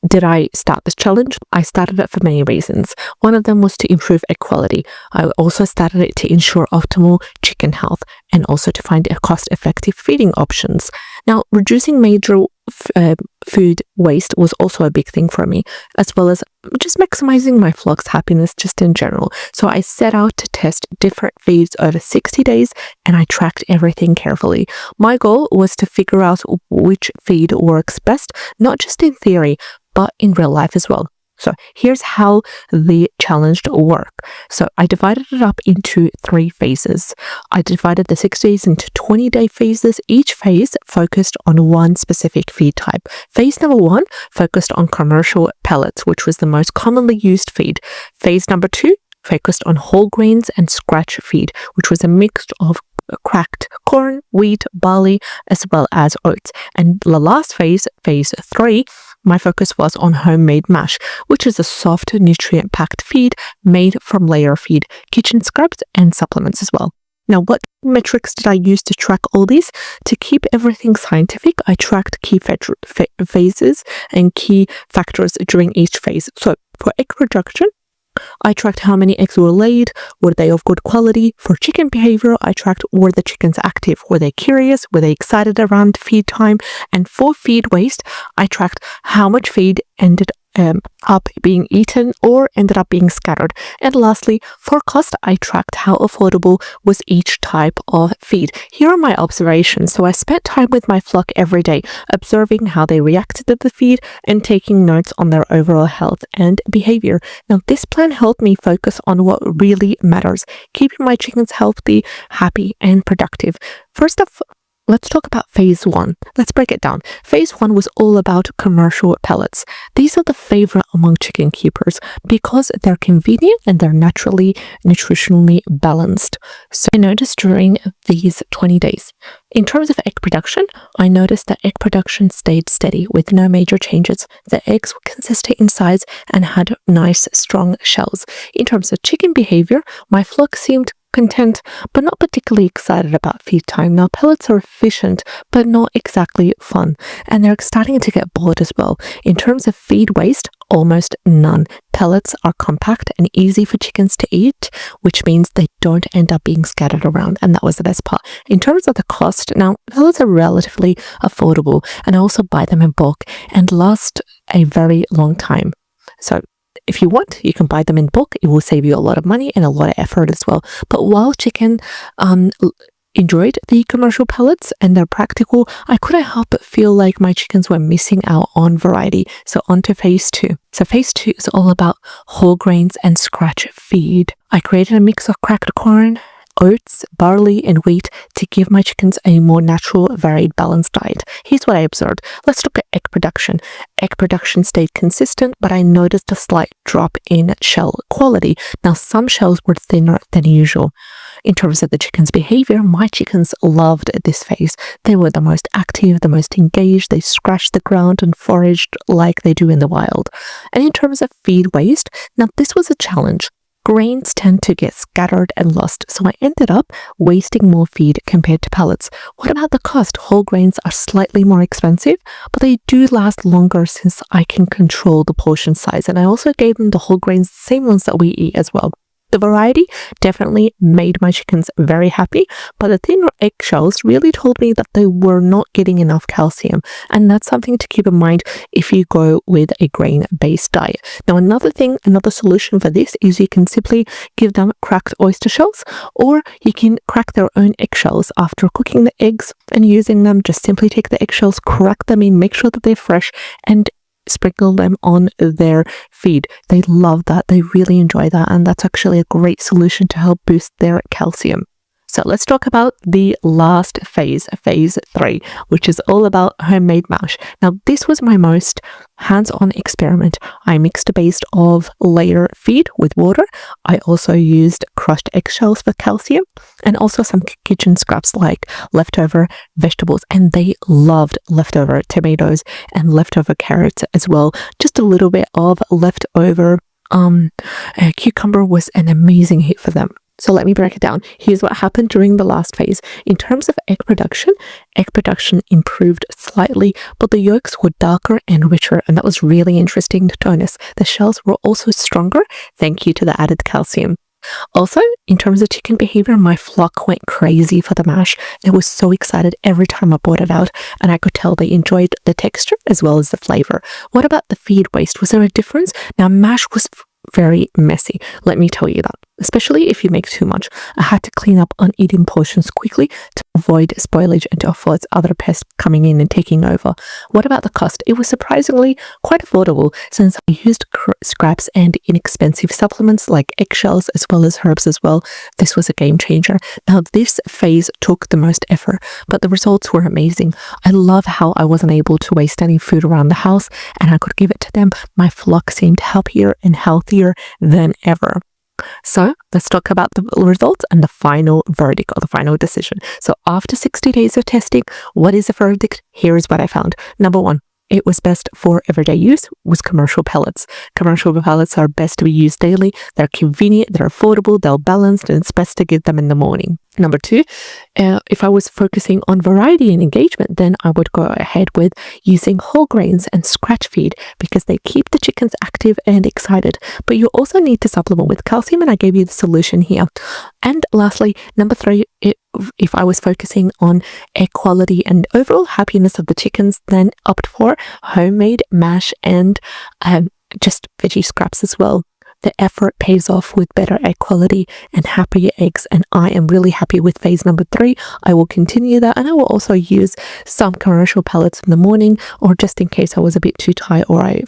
did I start this challenge? I started it for many reasons. One of them was to improve egg quality. I also started it to ensure optimal chicken health, and also to find cost-effective feeding options. Now, reducing major food waste was also a big thing for me, as well as just maximizing my flock's happiness just in general. So I set out to test different feeds over 60 days, and I tracked everything carefully. My goal was to figure out which feed works best, not just in theory, but in real life as well. So here's how the challenge worked. So I divided it up into 3 phases. I divided the 6 days into 20-day phases. Each phase focused on one specific feed type. Phase number 1 focused on commercial pellets, which was the most commonly used feed. Phase number 2 focused on whole grains and scratch feed, which was a mix of cracked corn, wheat, barley, as well as oats. And the last phase, phase 3, my focus was on homemade mash, which is a soft, nutrient-packed feed made from layer feed, kitchen scraps, and supplements as well. Now, what metrics did I use to track all these? To keep everything scientific, I tracked key phases and key factors during each phase. So for egg production, I tracked how many eggs were laid, were they of good quality. For chicken behavior, I tracked were the chickens active, were they curious, were they excited around feed time. And for feed waste, I tracked how much feed ended up being eaten or ended up being scattered. And lastly, for cost, I tracked how affordable was each type of feed. Here are my observations. So I spent time with my flock every day, observing how they reacted to the feed and taking notes on their overall health and behavior. Now, this plan helped me focus on what really matters, keeping my chickens healthy, happy, and productive. First off, let's talk about phase 1. Let's break it down. Phase 1 was all about commercial pellets. These are the favorite among chicken keepers because they're convenient and they're naturally nutritionally balanced. So I noticed during these 20 days, in terms of egg production, I noticed that egg production stayed steady with no major changes. The eggs were consistent in size and had nice, strong shells. In terms of chicken behavior, my flock seemed content, but not particularly excited about feed time. Now, pellets are efficient, but not exactly fun, and they're starting to get bored as well. In terms of feed waste, almost none. Pellets are compact and easy for chickens to eat, which means they don't end up being scattered around, and that was the best part. In terms of the cost, now, pellets are relatively affordable, and I also buy them in bulk and last a very long time. So if you want, you can buy them in bulk. It will save you a lot of money and a lot of effort as well. But while chicken enjoyed the commercial pellets and they're practical, I couldn't help but feel like my chickens were missing out on variety. So on to phase 2. So phase 2 is all about whole grains and scratch feed. I created a mix of cracked corn, oats, barley, and wheat to give my chickens a more natural, varied, balanced diet. Here's what I observed. Let's look at egg production. Egg production stayed consistent, but I noticed a slight drop in shell quality. Now, some shells were thinner than usual. In terms of the chickens' behavior, my chickens loved this phase. They were the most active, the most engaged. They scratched the ground and foraged like they do in the wild. And in terms of feed waste, now this was a challenge. Grains tend to get scattered and lost, so I ended up wasting more feed compared to pellets. What about the cost? Whole grains are slightly more expensive, but they do last longer since I can control the portion size. And I also gave them the whole grains, the same ones that we eat as well. The variety definitely made my chickens very happy, but the thinner eggshells really told me that they were not getting enough calcium, and that's something to keep in mind if you go with a grain-based diet. Now, another solution for this is you can simply give them cracked oyster shells, or you can crack their own eggshells after cooking the eggs and using them. Just simply take the eggshells, crack them in, make sure that they're fresh, and sprinkle them on their feed. They love that. They really enjoy that. And that's actually a great solution to help boost their calcium. So let's talk about the last phase, phase 3, which is all about homemade mash. Now, this was my most hands-on experiment. I mixed a base of layer feed with water. I also used crushed eggshells for calcium and also some kitchen scraps like leftover vegetables. And they loved leftover tomatoes and leftover carrots as well. Just a little bit of leftover cucumber was an amazing hit for them. So let me break it down. Here's what happened during the last phase. In terms of egg production improved slightly, but the yolks were darker and richer, and that was really interesting to notice. The shells were also stronger, thank you to the added calcium. Also, in terms of chicken behavior, my flock went crazy for the mash. They were so excited every time I brought it out, and I could tell they enjoyed the texture as well as the flavor. What about the feed waste? Was there a difference? Now, mash was very messy, let me tell you that, especially if you make too much. I had to clean up uneaten portions quickly to avoid spoilage and to avoid other pests coming in and taking over. What about the cost? It was surprisingly quite affordable since I used scraps and inexpensive supplements like eggshells as well as herbs as well, this was a game changer. Now, this phase took the most effort, but the results were amazing. I love how I wasn't able to waste any food around the house and I could give it to them. My flock seemed happier and healthier than ever. So let's talk about the results and the final verdict or the final decision. So after 60 days of testing, what is the verdict? Here is what I found. Number one, it was best for everyday use was commercial pellets. Commercial pellets are best to be used daily. They're convenient, they're affordable, they're balanced, and it's best to give them in the morning. Number two, if I was focusing on variety and engagement, then I would go ahead with using whole grains and scratch feed because they keep the chickens active and excited. But you also need to supplement with calcium, and I gave you the solution here. And lastly, number three, if I was focusing on egg quality and overall happiness of the chickens, then opt for homemade mash and just veggie scraps as well. The effort pays off with better egg quality and happier eggs, and I am really happy with phase number 3. I will continue that, and I will also use some commercial pellets in the morning, or just in case I was a bit too tired or I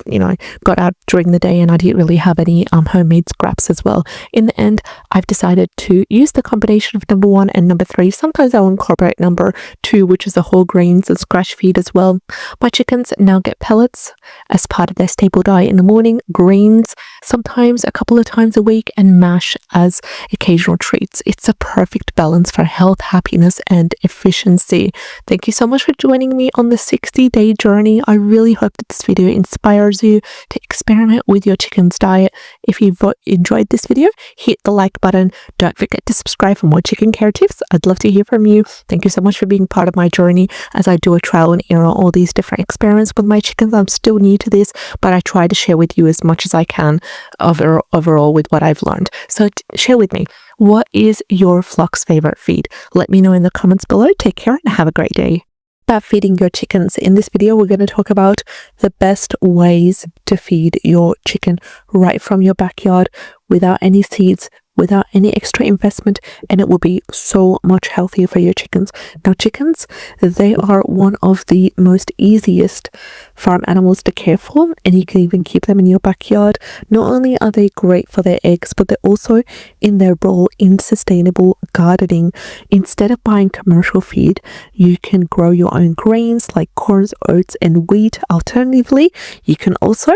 got out during the day and I didn't really have any homemade scraps as well. In the end, I've decided to use the combination of number 1 and number 3. Sometimes I will incorporate number 2, which is the whole grains and scratch feed as well. My chickens now get pellets as part of their staple diet in the morning, grains sometimes a couple of times a week, and mash as occasional treats. It's a perfect balance for health, happiness, and efficiency. Thank you so much for joining me on the 60-day journey. I really hope that this video inspires you to experiment with your chicken's diet. If you've enjoyed this video, hit the like button. Don't forget to subscribe for more chicken care tips. I'd love to hear from you. Thank you so much for being part of my journey as I do a trial and error all these different experiments with my chickens. I'm still new to this, but I try to share with you as much as I can overall with what I've learned. So share with me, what is your flock's favorite feed? Let me know in the comments below. Take care and have a great day. About feeding your chickens. In this video, we're going to talk about the best ways to feed your chicken right from your backyard without any seeds, without any extra investment, and it will be so much healthier for your chickens. Now, chickens, they are one of the most easiest farm animals to care for, and you can even keep them in your backyard. Not only are they great for their eggs, but they're also in their role in sustainable gardening. Instead of buying commercial feed, you can grow your own grains like corn, oats, and wheat. Alternatively, you can also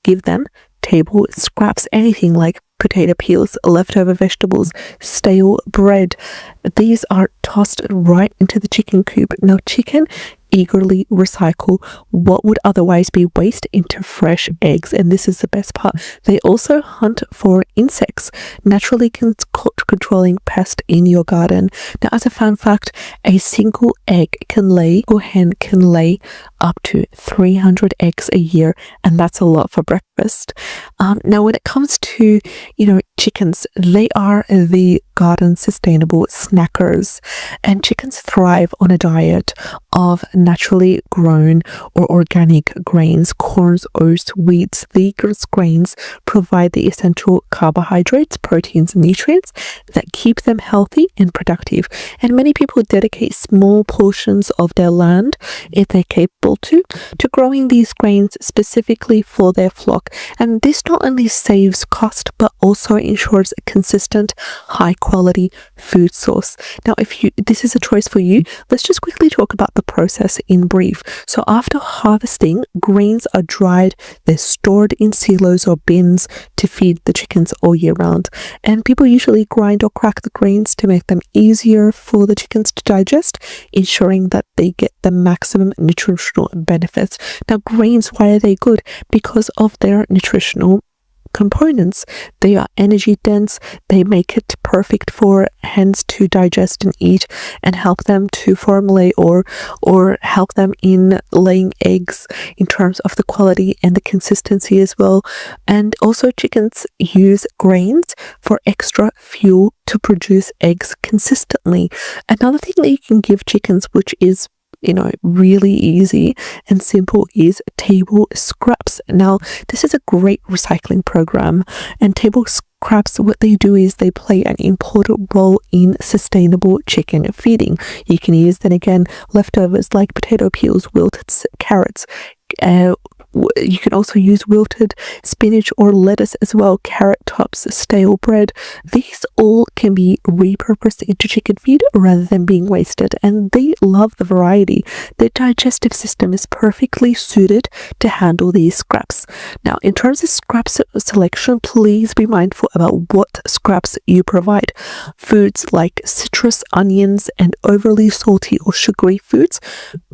give them table scraps, anything like potato peels, leftover vegetables, stale bread. These are tossed right into the chicken coop. Now, chicken eagerly recycle what would otherwise be waste into fresh eggs, and this is the best part. They also hunt for insects, naturally controlling pests in your garden. Now, as a fun fact, a single hen can lay up to 300 eggs a year, and that's a lot for breakfast. Now, when it comes to chickens, they are the garden sustainable snackers, and chickens thrive on a diet of naturally grown or organic grains, corns, oats, wheats. These grains provide the essential carbohydrates, proteins, and nutrients that keep them healthy and productive. And many people dedicate small portions of their land, if they're capable to growing these grains specifically for their flock. And this not only saves cost, but also ensures a consistent, high quality food source. Now, if this is a choice for you, let's just quickly talk about the process in brief. So after harvesting, grains are dried, they're stored in silos or bins to feed the chickens all year round. And people usually grind or crack the grains to make them easier for the chickens to digest, ensuring that they get the maximum nutritional benefits. Now, grains, why are they good? Because of their nutritional components. They are energy dense. They make it perfect for hens to digest and eat, and help them to formulate or help them in laying eggs in terms of the quality and the consistency as well. And also, chickens use grains for extra fuel to produce eggs consistently. Another thing that you can give chickens, which is really easy and simple, is table scraps. Now, this is a great recycling program, and table scraps, what they do is they play an important role in sustainable chicken feeding. You can use then again leftovers like potato peels, wilted carrots, You can also use wilted spinach or lettuce as well, carrot tops, stale bread. These all can be repurposed into chicken feed rather than being wasted, and they love the variety. Their digestive system is perfectly suited to handle these scraps. Now, in terms of scraps selection, please be mindful about what scraps you provide. Foods like citrus, onions, and overly salty or sugary foods,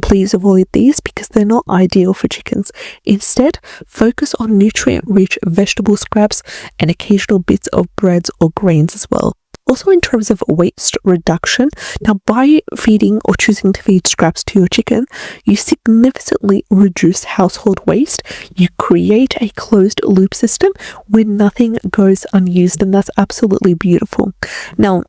please avoid these because they're not ideal for chickens. Instead, focus on nutrient-rich vegetable scraps and occasional bits of breads or grains as well. Also, in terms of waste reduction, now by feeding or choosing to feed scraps to your chicken, you significantly reduce household waste. You create a closed loop system where nothing goes unused, and that's absolutely beautiful. Now,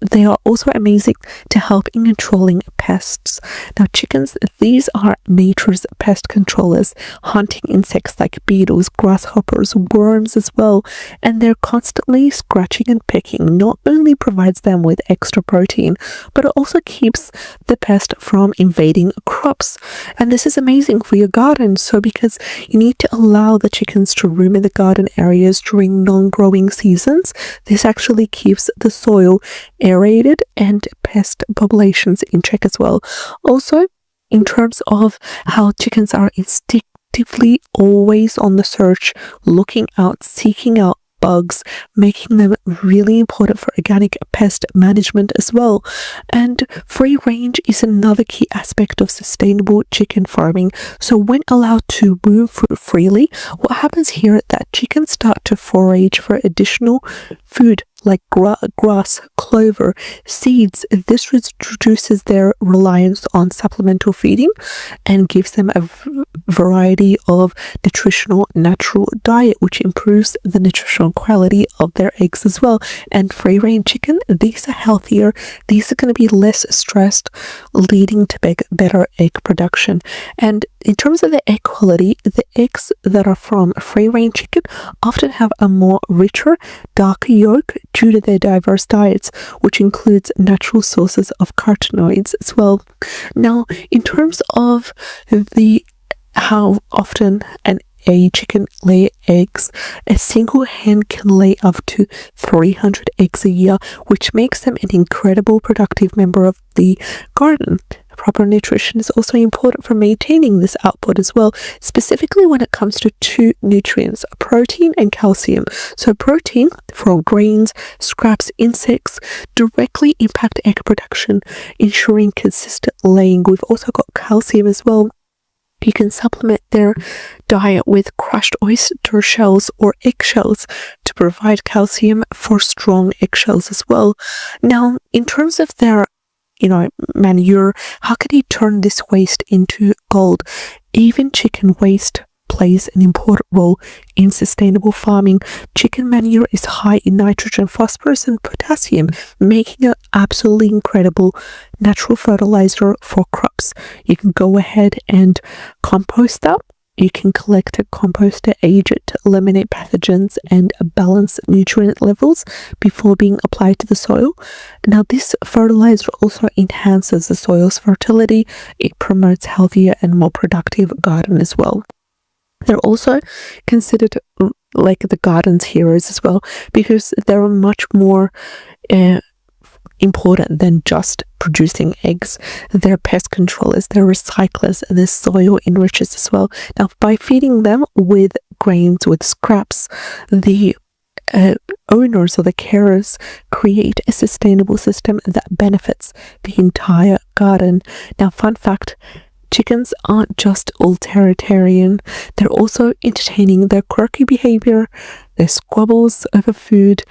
they are also amazing to help in controlling pests. Now, chickens, these are nature's pest controllers, hunting insects like beetles, grasshoppers, worms as well, and they're constantly scratching and pecking. Not only provides them with extra protein, but it also keeps the pest from invading crops. And this is amazing for your garden. So because you need to allow the chickens to roam in the garden areas during non-growing seasons, this actually keeps the soil aerated and pest populations in check as well. Also, in terms of how chickens are instinctively always on the search, looking out, seeking out bugs, making them really important for organic pest management as well. And free range is another key aspect of sustainable chicken farming. So when allowed to move freely, what happens here is that chickens start to forage for additional food like grass, clover, seeds. This reduces their reliance on supplemental feeding and gives them a variety of nutritional natural diet, which improves the nutritional quality of their eggs as well. And free range chicken, these are healthier, these are going to be less stressed, leading to better egg production. And in terms of the egg quality, the eggs that are from free range chicken often have a more richer, darker yolk due to their diverse diets, which includes natural sources of carotenoids as well. Now, in terms of how often a chicken lay eggs, a single hen can lay up to 300 eggs a year, which makes them an incredible productive member of the garden. Proper nutrition is also important for maintaining this output as well, specifically when it comes to two nutrients, protein and calcium. So protein from grains, scraps, insects directly impact egg production, ensuring consistent laying. We've also got calcium as well. You can supplement their diet with crushed oyster shells or eggshells to provide calcium for strong eggshells as well. Now, in terms of their manure, how can you turn this waste into gold? Even chicken waste plays an important role in sustainable farming. Chicken manure is high in nitrogen, phosphorus, and potassium, making it absolutely incredible natural fertilizer for crops. You can go ahead and compost that. You can collect a composter, age it to eliminate pathogens and balance nutrient levels before being applied to the soil. Now, this fertilizer also enhances the soil's fertility. It promotes healthier and more productive garden as well. They're also considered like the garden's heroes as well, because they're much more important than just producing eggs. They're pest controllers, they're recyclers, and the soil enrichers as well. Now, by feeding them with grains, with scraps, the owners or the carers create a sustainable system that benefits the entire garden. Now, fun fact, chickens aren't just utilitarian, they're also entertaining. Their quirky behavior, their squabbles over food,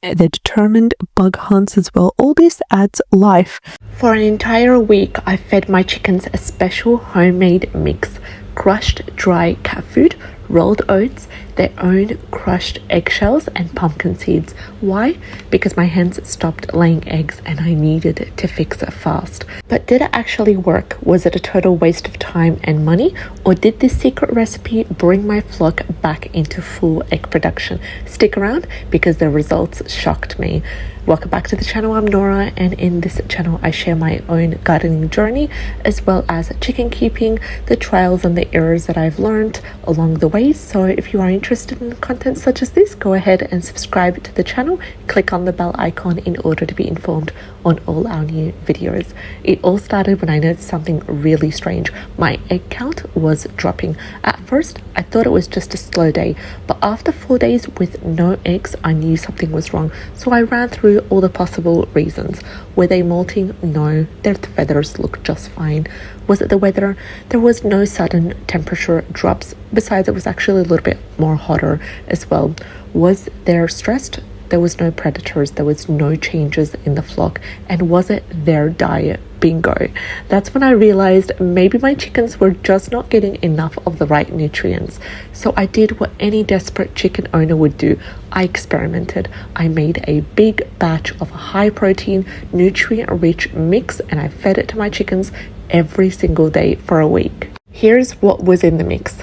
their determined bug hunts as well. All this adds life. For an entire week, I fed my chickens a special homemade mix: crushed dry cat food, rolled oats, their own crushed eggshells and pumpkin seeds. Why? Because my hens stopped laying eggs and I needed to fix it fast. But did it actually work? Was it a total waste of time and money? Or did this secret recipe bring my flock back into full egg production? Stick around because the results shocked me. Welcome back to the channel. I'm Nora, and in this channel I share my own gardening journey as well as chicken keeping, the trials and the errors that I've learned along the way. So if you are interested in content such as this, go ahead and subscribe to the channel. Click on the bell icon in order to be informed on all our new videos. It all started when I noticed something really strange. My egg count was dropping. At first I thought it was just a slow day, but after 4 days with no eggs I knew something was wrong. So I ran through all the possible reasons. Were they molting? No, their feathers looked just fine. Was it the weather? There was no sudden temperature drops. Besides, it was actually a little bit more hotter as well. Was there stressed? There was no predators, there was no changes in the flock. And was it their diet? Bingo. That's when I realized maybe my chickens were just not getting enough of the right nutrients. So I did what any desperate chicken owner would do. I experimented. I made a big batch of a high protein, nutrient rich mix and I fed it to my chickens every single day for a week. Here's what was in the mix.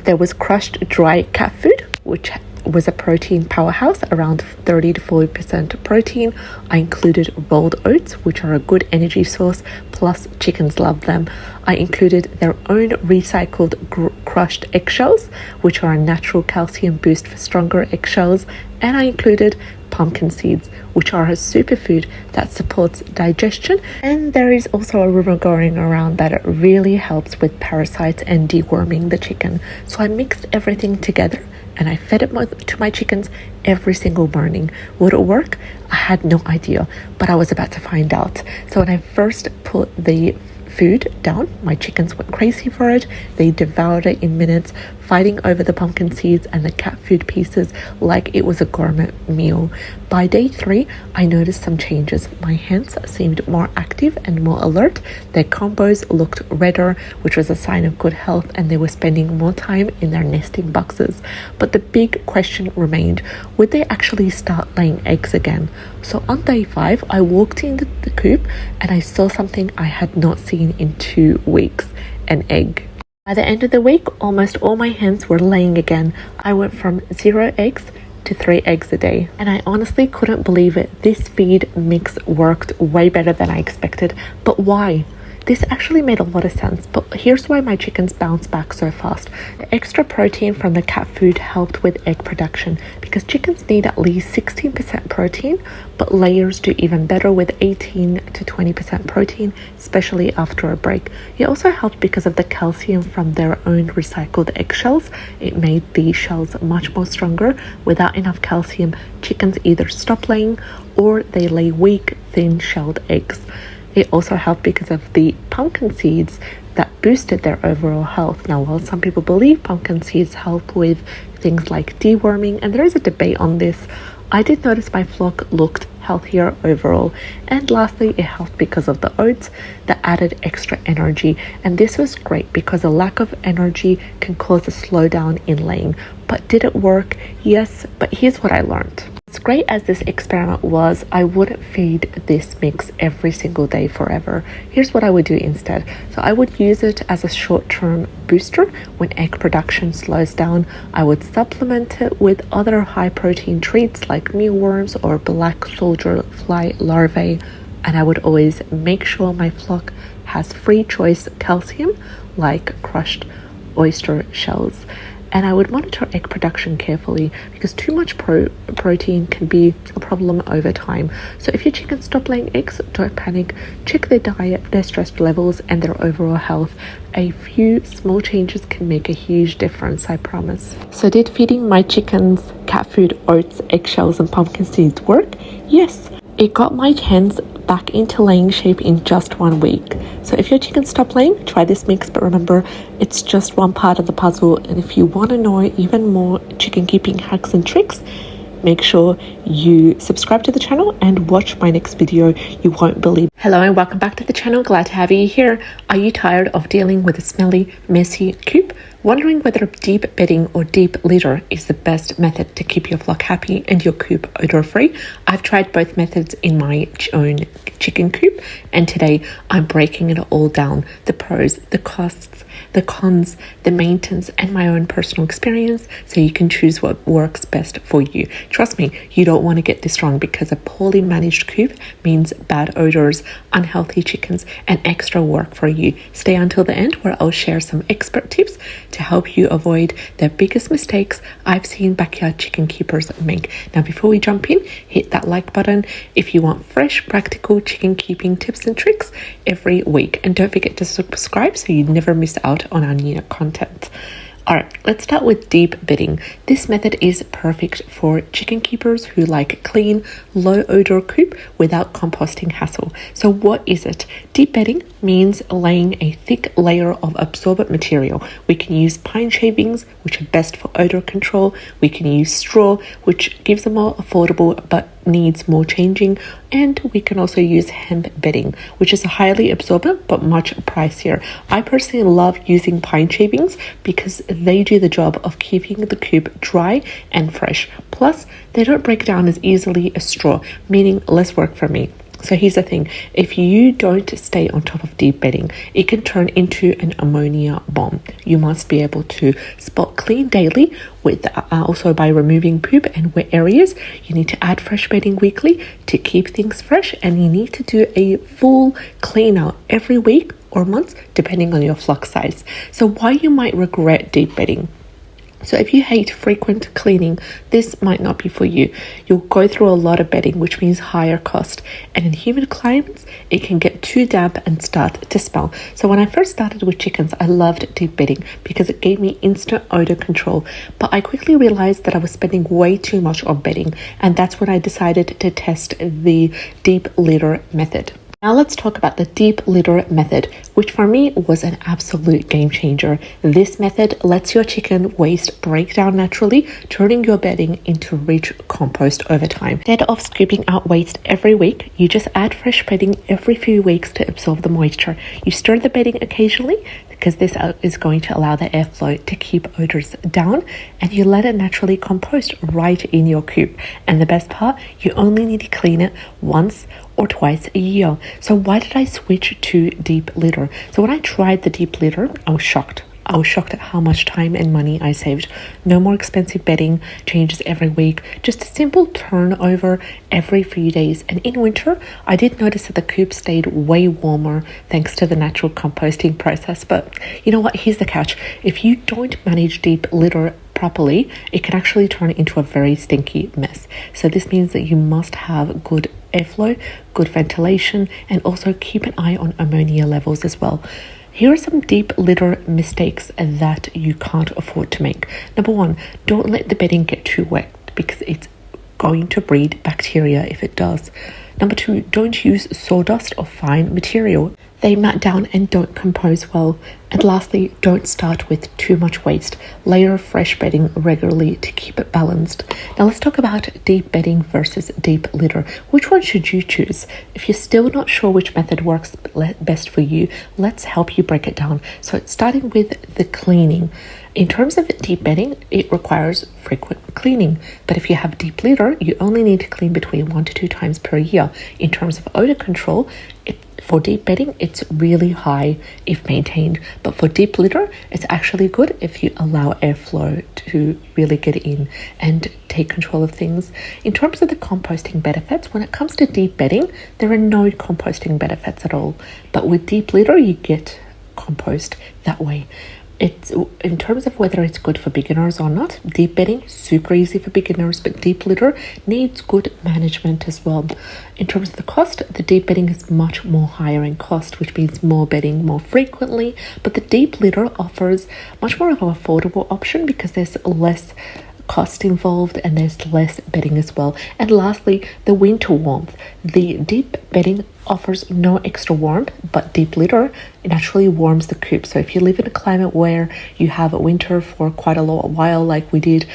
There was crushed dry cat food, which was a protein powerhouse, around 30 to 40% protein. I included rolled oats, which are a good energy source, plus chickens love them. I included their own recycled crushed eggshells, which are a natural calcium boost for stronger eggshells. And I included pumpkin seeds, which are a superfood that supports digestion. And there is also a rumor going around that it really helps with parasites and deworming the chicken. So I mixed everything together and I fed it to my chickens every single morning. Would it work? I had no idea, but I was about to find out. So when I first put the food down, my chickens went crazy for it. They devoured it in minutes, fighting over the pumpkin seeds and the cat food pieces like it was a gourmet meal. By day 3, I noticed some changes. My hens seemed more active and more alert. Their combos looked redder, which was a sign of good health, and they were spending more time in their nesting boxes. But the big question remained, would they actually start laying eggs again? So on day 5, I walked into the coop and I saw something I had not seen in 2 weeks, an egg. By the end of the week, almost all my hens were laying again. I went from 0 eggs to 3 eggs a day, and I honestly couldn't believe it. This feed mix worked way better than I expected. But why? This actually made a lot of sense, but here's why my chickens bounced back so fast. The extra protein from the cat food helped with egg production because chickens need at least 16% protein, but layers do even better with 18 to 20% protein, especially after a break. It also helped because of the calcium from their own recycled eggshells. It made the shells much more stronger. Without enough calcium, chickens either stop laying or they lay weak, thin-shelled eggs. It also helped because of the pumpkin seeds that boosted their overall health. Now, while some people believe pumpkin seeds help with things like deworming, and there is a debate on this, I did notice my flock looked healthier overall. And lastly, it helped because of the oats that added extra energy. And this was great because a lack of energy can cause a slowdown in laying. But did it work? Yes, but here's what I learned. As great as this experiment was, I wouldn't feed this mix every single day forever. Here's what I would do instead. So I would use it as a short-term booster when egg production slows down. I would supplement it with other high-protein treats like mealworms or black soldier fly larvae, and I would always make sure my flock has free choice calcium like crushed oyster shells. And I would monitor egg production carefully because too much protein can be a problem over time. So if your chickens stop laying eggs, don't panic. Check their diet, their stress levels, and their overall health. A few small changes can make a huge difference, I promise. So did feeding my chickens cat food, oats, eggshells, and pumpkin seeds work? Yes. It got my hens back into laying shape in just 1 week. So if your chickens stop laying, try this mix, but remember, it's just one part of the puzzle. And if you want to know even more chicken keeping hacks and tricks, make sure you subscribe to the channel and watch my next video. You won't believe. Hello and welcome back to the channel. Glad to have you here. Are you tired of dealing with a smelly, messy coop? Wondering whether deep bedding or deep litter is the best method to keep your flock happy and your coop odor-free? I've tried both methods in my own chicken coop, and today I'm breaking it all down. The pros, the costs, the cons, the maintenance, and my own personal experience, so you can choose what works best for you. Trust me, you don't want to get this wrong, because a poorly managed coop means bad odors, unhealthy chickens, and extra work for you. Stay until the end, where I'll share some expert tips to help you avoid the biggest mistakes I've seen backyard chicken keepers make. Now, before we jump in, hit that like button if you want fresh, practical chicken keeping tips and tricks every week. And don't forget to subscribe so you never miss out on our new content. Alright, let's start with deep bedding. This method is perfect for chicken keepers who like clean, low odor coop without composting hassle. So what is it? Deep bedding means laying a thick layer of absorbent material. We can use pine shavings, which are best for odor control. We can use straw, which gives a more affordable but needs more changing, and we can also use hemp bedding, which is highly absorbent but much pricier. I personally love using pine shavings because they do the job of keeping the coop dry and fresh. Plus, they don't break down as easily as straw, meaning less work for me. So here's the thing, if you don't stay on top of deep bedding, it can turn into an ammonia bomb. You must be able to spot clean daily, with also by removing poop and wet areas. You need to add fresh bedding weekly to keep things fresh, and you need to do a full clean out every week or month, depending on your flock size. So why you might regret deep bedding? So if you hate frequent cleaning, this might not be for you. You'll go through a lot of bedding, which means higher cost. And in humid climates, it can get too damp and start to smell. So when I first started with chickens, I loved deep bedding because it gave me instant odor control. But I quickly realized that I was spending way too much on bedding. And that's when I decided to test the deep litter method. Now let's talk about the deep litter method, which for me was an absolute game changer. This method lets your chicken waste break down naturally, turning your bedding into rich compost over time. Instead of scooping out waste every week, you just add fresh bedding every few weeks to absorb the moisture. You stir the bedding occasionally, because this is going to allow the airflow to keep odors down, and you let it naturally compost right in your coop. And the best part, you only need to clean it once or twice a year. So why did I switch to deep litter? So when I tried the deep litter, I was shocked. I was shocked at how much time and money I saved. No more expensive bedding changes every week, just a simple turnover every few days. And in winter, I did notice that the coop stayed way warmer thanks to the natural composting process. But you know what? Here's the catch. If you don't manage deep litter properly, it can actually turn into a very stinky mess. So this means that you must have good airflow, good ventilation, and also keep an eye on ammonia levels as well. Here are some deep litter mistakes that you can't afford to make. Number one, don't let the bedding get too wet, because it's going to breed bacteria if it does. Number two, don't use sawdust or fine material. They mat down and don't compose well. And lastly, don't start with too much waste. Layer fresh bedding regularly to keep it balanced. Now let's talk about deep bedding versus deep litter. Which one should you choose? If you're still not sure which method works best for you, let's help you break it down. So it's starting with the cleaning. In terms of deep bedding, it requires frequent cleaning. But if you have deep litter, you only need to clean between 1 to 2 times per year. In terms of odor control, for deep bedding, it's really high if maintained. But for deep litter, it's actually good if you allow airflow to really get in and take control of things. In terms of the composting benefits, when it comes to deep bedding, there are no composting benefits at all. But with deep litter, you get compost that way. It's in terms of whether it's good for beginners or not, deep bedding, super easy for beginners, but deep litter needs good management as well. In terms of the cost, the deep bedding is much more higher in cost, which means more bedding more frequently, but the deep litter offers much more of an affordable option because there's less cost involved and there's less bedding as well. And lastly, the winter warmth. The deep bedding offers no extra warmth, but deep litter naturally warms the coop. So if you live in a climate where you have a winter for quite a while like we did,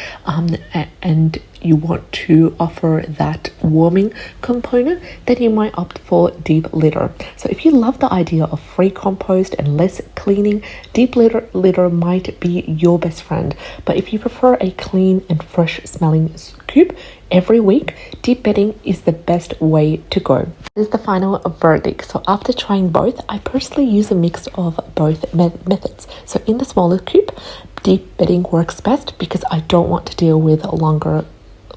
and you want to offer that warming component, then you might opt for deep litter. So if you love the idea of free compost and less cleaning, deep litter might be your best friend. But if you prefer a clean and fresh smelling coop every week, deep bedding is the best way to go. This is the final verdict. So after trying both, I personally use a mix of both methods. So in the smaller coop, deep bedding works best because I don't want to deal with longer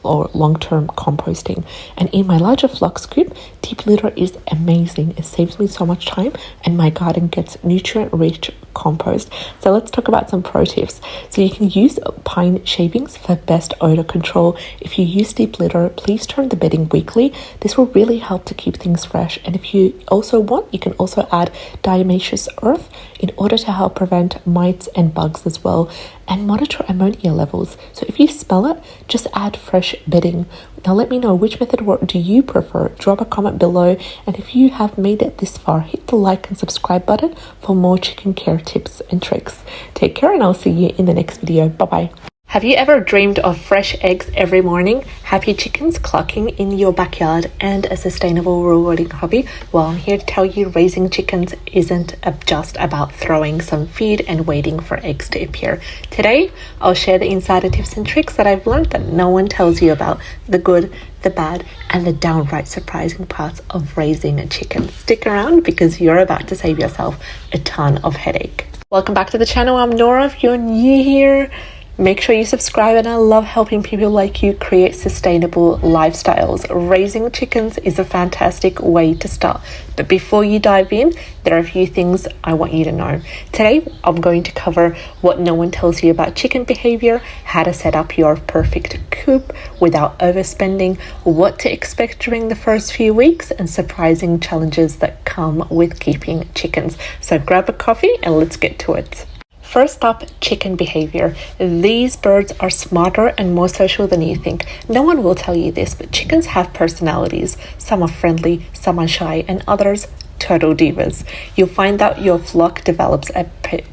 or long-term composting. And in my larger flux coop, deep litter is amazing. It saves me so much time and my garden gets nutrient-rich compost. So let's talk about some pro tips. So you can use pine shavings for best odor control. If you use deep litter, please turn the bedding weekly. This will really help to keep things fresh. And if you also want, you can also add diatomaceous earth in order to help prevent mites and bugs as well, and monitor ammonia levels. So if you smell it, just add fresh bedding. Now let me know which method do you prefer. Drop a comment below, and if you have made it this far, hit the like and subscribe button for more chicken care tips and tricks. Take care and I'll see you in the next video. Bye bye. Have you ever dreamed of fresh eggs every morning, happy chickens clucking in your backyard, and a sustainable, rewarding hobby? Well, I'm here to tell you raising chickens isn't just about throwing some feed and waiting for eggs to appear. Today, I'll share the insider tips and tricks that I've learned that no one tells you about, the good, the bad, and the downright surprising parts of raising a chicken. Stick around because you're about to save yourself a ton of headache. Welcome back to the channel. I'm Nora. If you're new here, make sure you subscribe, and I love helping people like you create sustainable lifestyles. Raising chickens is a fantastic way to start. But before you dive in, there are a few things I want you to know. Today, I'm going to cover what no one tells you about chicken behavior, how to set up your perfect coop without overspending, what to expect during the first few weeks, and surprising challenges that come with keeping chickens. So grab a coffee and let's get to it. First up, chicken behavior. These birds are smarter and more social than you think. No one will tell you this, but chickens have personalities. Some are friendly, some are shy, and others total divas. You'll find that your flock develops a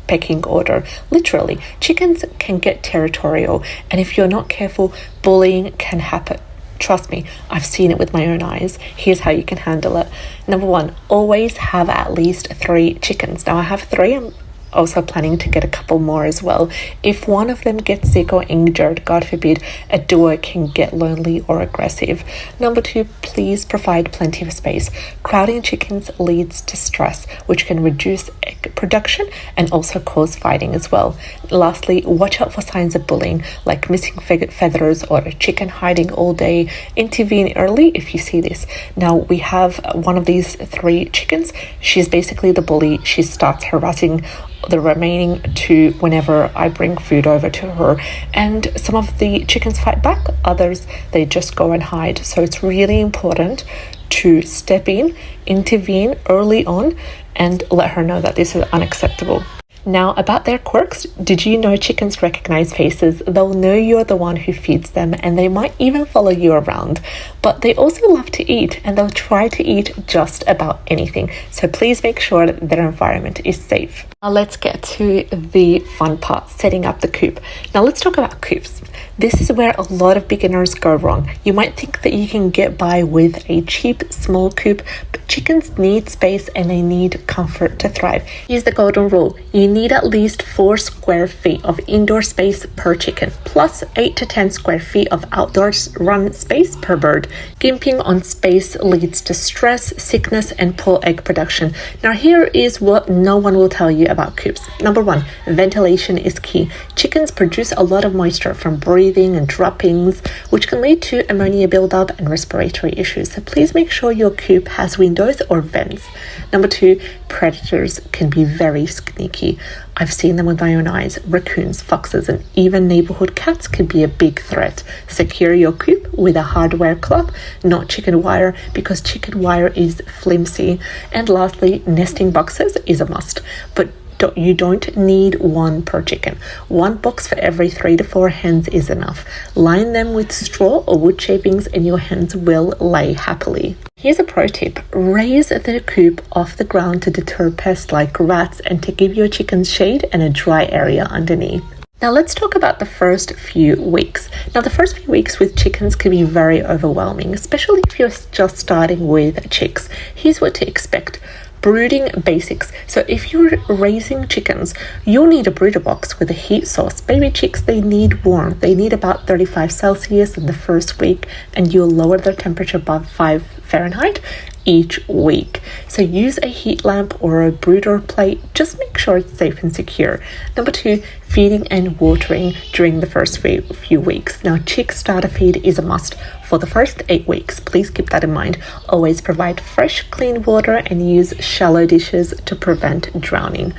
pecking order. Literally, chickens can get territorial, and if you're not careful, bullying can happen. Trust me, I've seen it with my own eyes. Here's how you can handle it. Number one, always have at least 3 chickens. Now I have 3. I'm also planning to get a couple more as well. If one of them gets sick or injured, God forbid, a duo can get lonely or aggressive. Number 2, please provide plenty of space. Crowding chickens leads to stress, which can reduce egg production and also cause fighting as well. Lastly, watch out for signs of bullying, like missing feathers or a chicken hiding all day. Intervene early if you see this. Now, we have one of these 3 chickens. She's basically the bully. She starts harassing the remaining 2 whenever I bring food over to her, and some of the chickens fight back, others they just go and hide. So it's really important to step in, intervene early on, and let her know that this is unacceptable. Now, about their quirks, did you know chickens recognize faces? They'll know you're the one who feeds them, and they might even follow you around. But they also love to eat, and they'll try to eat just about anything. So please make sure that their environment is safe. Now let's get to the fun part, setting up the coop. Now let's talk about coops. This is where a lot of beginners go wrong. You might think that you can get by with a cheap, small coop, but chickens need space and they need comfort to thrive. Here's the golden rule. You need at least 4 square feet of indoor space per chicken, plus 8 to 10 square feet of outdoor run space per bird. Gimping on space leads to stress, sickness, and poor egg production. Now here is what no one will tell you about coops. Number 1, ventilation is key. Chickens produce a lot of moisture from breathing and droppings, which can lead to ammonia buildup and respiratory issues. So please make sure your coop has windows or vents. Number 2, predators can be very sneaky. I've seen them with my own eyes. Raccoons, foxes, and even neighborhood cats can be a big threat. Secure your coop with a hardware cloth, not chicken wire, because chicken wire is flimsy. And lastly, nesting boxes is a must. But You don't need one per chicken. One box for every 3 to 4 hens is enough. Line them with straw or wood shavings and your hens will lay happily. Here's a pro tip. Raise the coop off the ground to deter pests like rats and to give your chickens shade and a dry area underneath. Now let's talk about the first few weeks. Now the first few weeks with chickens can be very overwhelming, especially if you're just starting with chicks. Here's what to expect. Brooding basics. So if you're raising chickens, you'll need a brooder box with a heat source. Baby chicks, they need warmth. They need about 35 Celsius in the first week, and you'll lower their temperature above 5 Fahrenheit each week. So use a heat lamp or a brooder plate. Just make sure it's safe and secure. Number 2, feeding and watering during the first few weeks. Now, chick starter feed is a must for the first 8 weeks. Please keep that in mind. Always provide fresh, clean water and use shallow dishes to prevent drowning.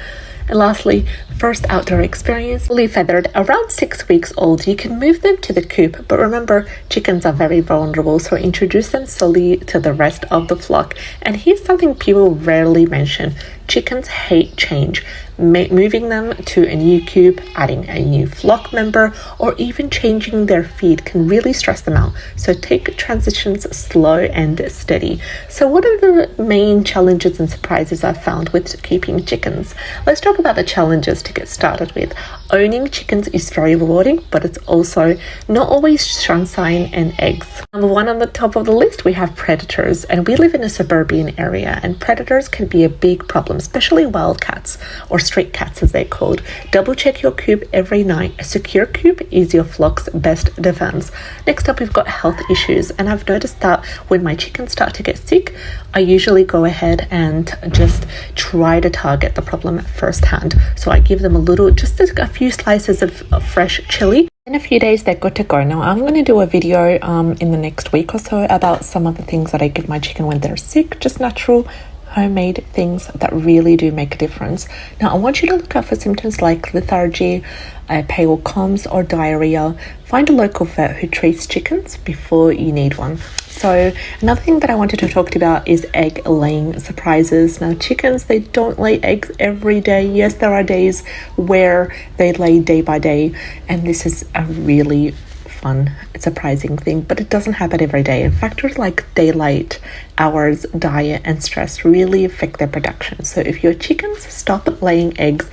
And lastly, first outdoor experience. Fully feathered, around 6 weeks old, you can move them to the coop. But remember, chickens are very vulnerable, so introduce them slowly to the rest of the flock. And here's something people rarely mention. Chickens hate change. Moving them to a new coop, adding a new flock member, or even changing their feed can really stress them out. So take transitions slow and steady. So what are the main challenges and surprises I've found with keeping chickens? Let's talk about the challenges to get started with. Owning chickens is very rewarding, but it's also not always sunshine and eggs. Number 1 on the top of the list, we have predators, and we live in a suburban area, and predators can be a big problem, especially wildcats or street cats as they're called. Double check your coop every night. A secure coop is your flock's best defense. Next up, we've got health issues, and I've noticed that when my chickens start to get sick, I usually go ahead and just try to target the problem firsthand. So I give them just a few slices of fresh chili. In a few days, they're good to go. Now, I'm going to do a video in the next week or so about some of the things that I give my chicken when they're sick, just natural homemade things that really do make a difference. Now, I want you to look out for symptoms like lethargy, pale comes, or diarrhea. Find a local vet who treats chickens before you need one. So another thing that I wanted to talk about is egg laying surprises. Now, chickens, they don't lay eggs every day. Yes, there are days where they lay day by day, and this is a really fun, surprising thing, but it doesn't happen every day. And factors like daylight, hours, diet, and stress really affect their production. So if your chickens stop laying eggs,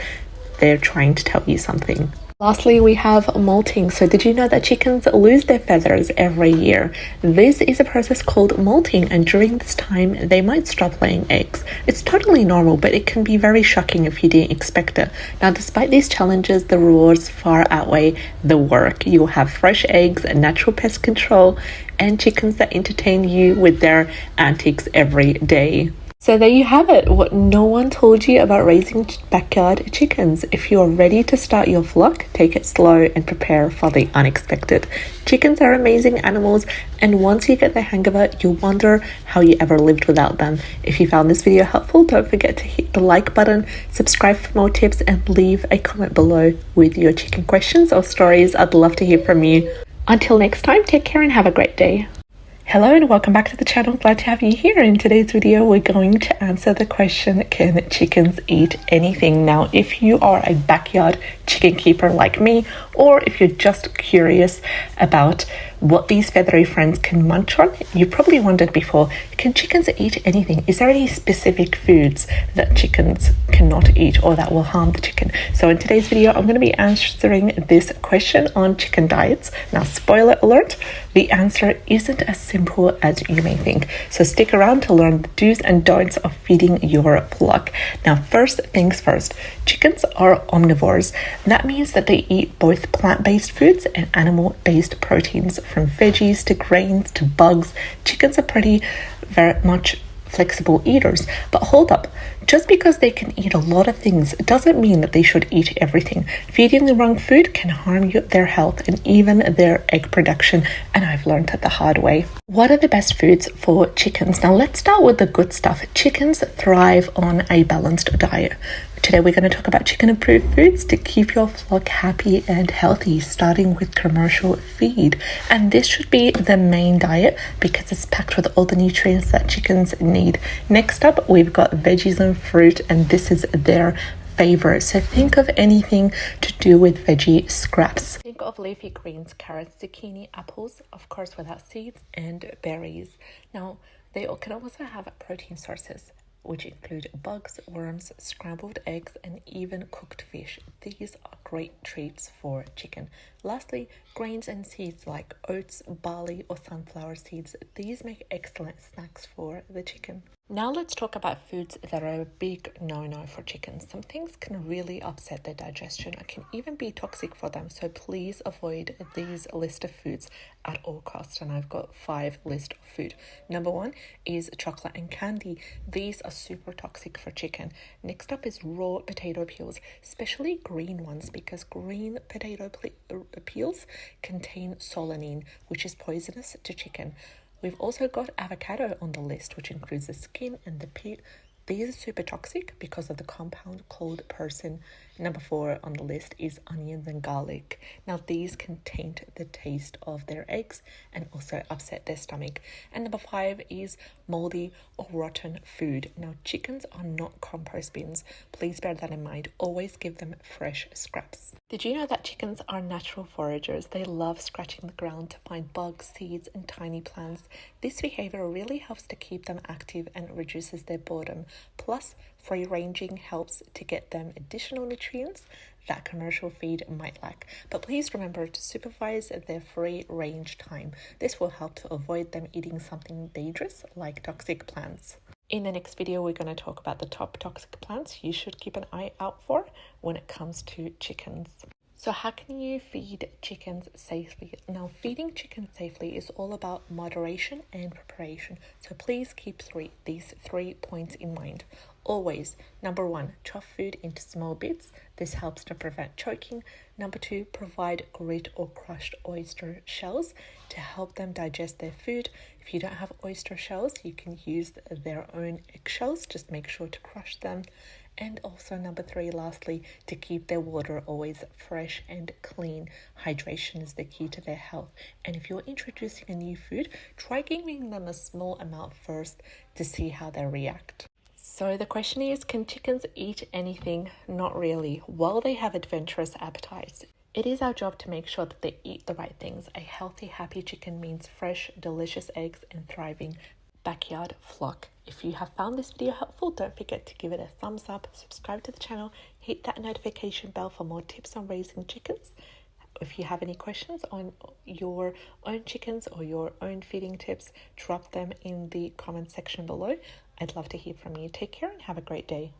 they're trying to tell you something. Lastly, we have molting. So did you know that chickens lose their feathers every year? This is a process called molting, and during this time, they might stop laying eggs. It's totally normal, but it can be very shocking if you didn't expect it. Now, despite these challenges, the rewards far outweigh the work. You'll have fresh eggs, natural pest control, and chickens that entertain you with their antics every day. So there you have it, what no one told you about raising backyard chickens. If you're ready to start your flock, take it slow and prepare for the unexpected. Chickens are amazing animals, and once you get the hang of it, you'll wonder how you ever lived without them. If you found this video helpful, don't forget to hit the like button, subscribe for more tips, and leave a comment below with your chicken questions or stories. I'd love to hear from you. Until next time, take care and have a great day. Hello and welcome back to the channel. Glad to have you here. In today's video, we're going to answer the question, can chickens eat anything? Now, if you are a backyard chicken keeper like me, or if you're just curious about what these feathery friends can munch on, you probably wondered before, can chickens eat anything? Is there any specific foods that chickens cannot eat or that will harm the chicken? So in today's video, I'm going to be answering this question on chicken diets. Now, spoiler alert, the answer isn't as simple as you may think. So stick around to learn the do's and don'ts of feeding your flock. Now, first things first, chickens are omnivores. That means that they eat both plant-based foods and animal-based proteins, from veggies to grains to bugs. Chickens are very much flexible eaters. But hold up, just because they can eat a lot of things doesn't mean that they should eat everything. Feeding the wrong food can harm their health and even their egg production, and I've learned it the hard way. What are the best foods for chickens? Now let's start with the good stuff. Chickens thrive on a balanced diet. Today we're going to talk about chicken approved foods to keep your flock happy and healthy, starting with commercial feed. And this should be the main diet because it's packed with all the nutrients that chickens need. Next up, we've got veggies and fruit, and this is their favor. So think of anything to do with veggie scraps. Think of leafy greens, carrots, zucchini, apples, of course without seeds, and berries. Now, they can also have protein sources, which include bugs, worms, scrambled eggs, and even cooked fish. These are great treats for chicken. Lastly, grains and seeds like oats, barley, or sunflower seeds. These make excellent snacks for the chicken. Now let's talk about foods that are a big no-no for chickens. Some things can really upset their digestion and can even be toxic for them, so please avoid these list of foods at all costs. And I've got 5 list of food. Number 1 is chocolate and candy. These are super toxic for chicken. Next up is raw potato peels, especially green ones, because green potato peels contain solanine, which is poisonous to chicken. We've also got avocado on the list, which includes the skin and the peel. These are super toxic because of the compound called persin. Number 4 on the list is onions and garlic. Now, these can taint the taste of their eggs and also upset their stomach. And number 5 is moldy or rotten food. Now, chickens are not compost bins. Please bear that in mind. Always give them fresh scraps. Did you know that chickens are natural foragers? They love scratching the ground to find bugs, seeds, and tiny plants. This behavior really helps to keep them active and reduces their boredom. Plus, free ranging helps to get them additional nutrients that commercial feed might lack. But please remember to supervise their free range time. This will help to avoid them eating something dangerous like toxic plants. In the next video, we're going to talk about the top toxic plants you should keep an eye out for when it comes to chickens. So how can you feed chickens safely? Now, feeding chickens safely is all about moderation and preparation. So please keep these 3 points in mind. Always, number 1, chop food into small bits. This helps to prevent choking. Number 2, provide grit or crushed oyster shells to help them digest their food. If you don't have oyster shells, you can use their own eggshells. Just make sure to crush them. And also number 3, lastly, to keep their water always fresh and clean. Hydration is the key to their health. And if you're introducing a new food, try giving them a small amount first to see how they react. So the question is, can chickens eat anything? Not really. While they have adventurous appetites, it is our job to make sure that they eat the right things. A healthy, happy chicken means fresh, delicious eggs and thriving backyard flock. If you have found this video helpful, don't forget to give it a thumbs up, subscribe to the channel, hit that notification bell for more tips on raising chickens. If you have any questions on your own chickens or your own feeding tips, drop them in the comment section below. I'd love to hear from you. Take care and have a great day.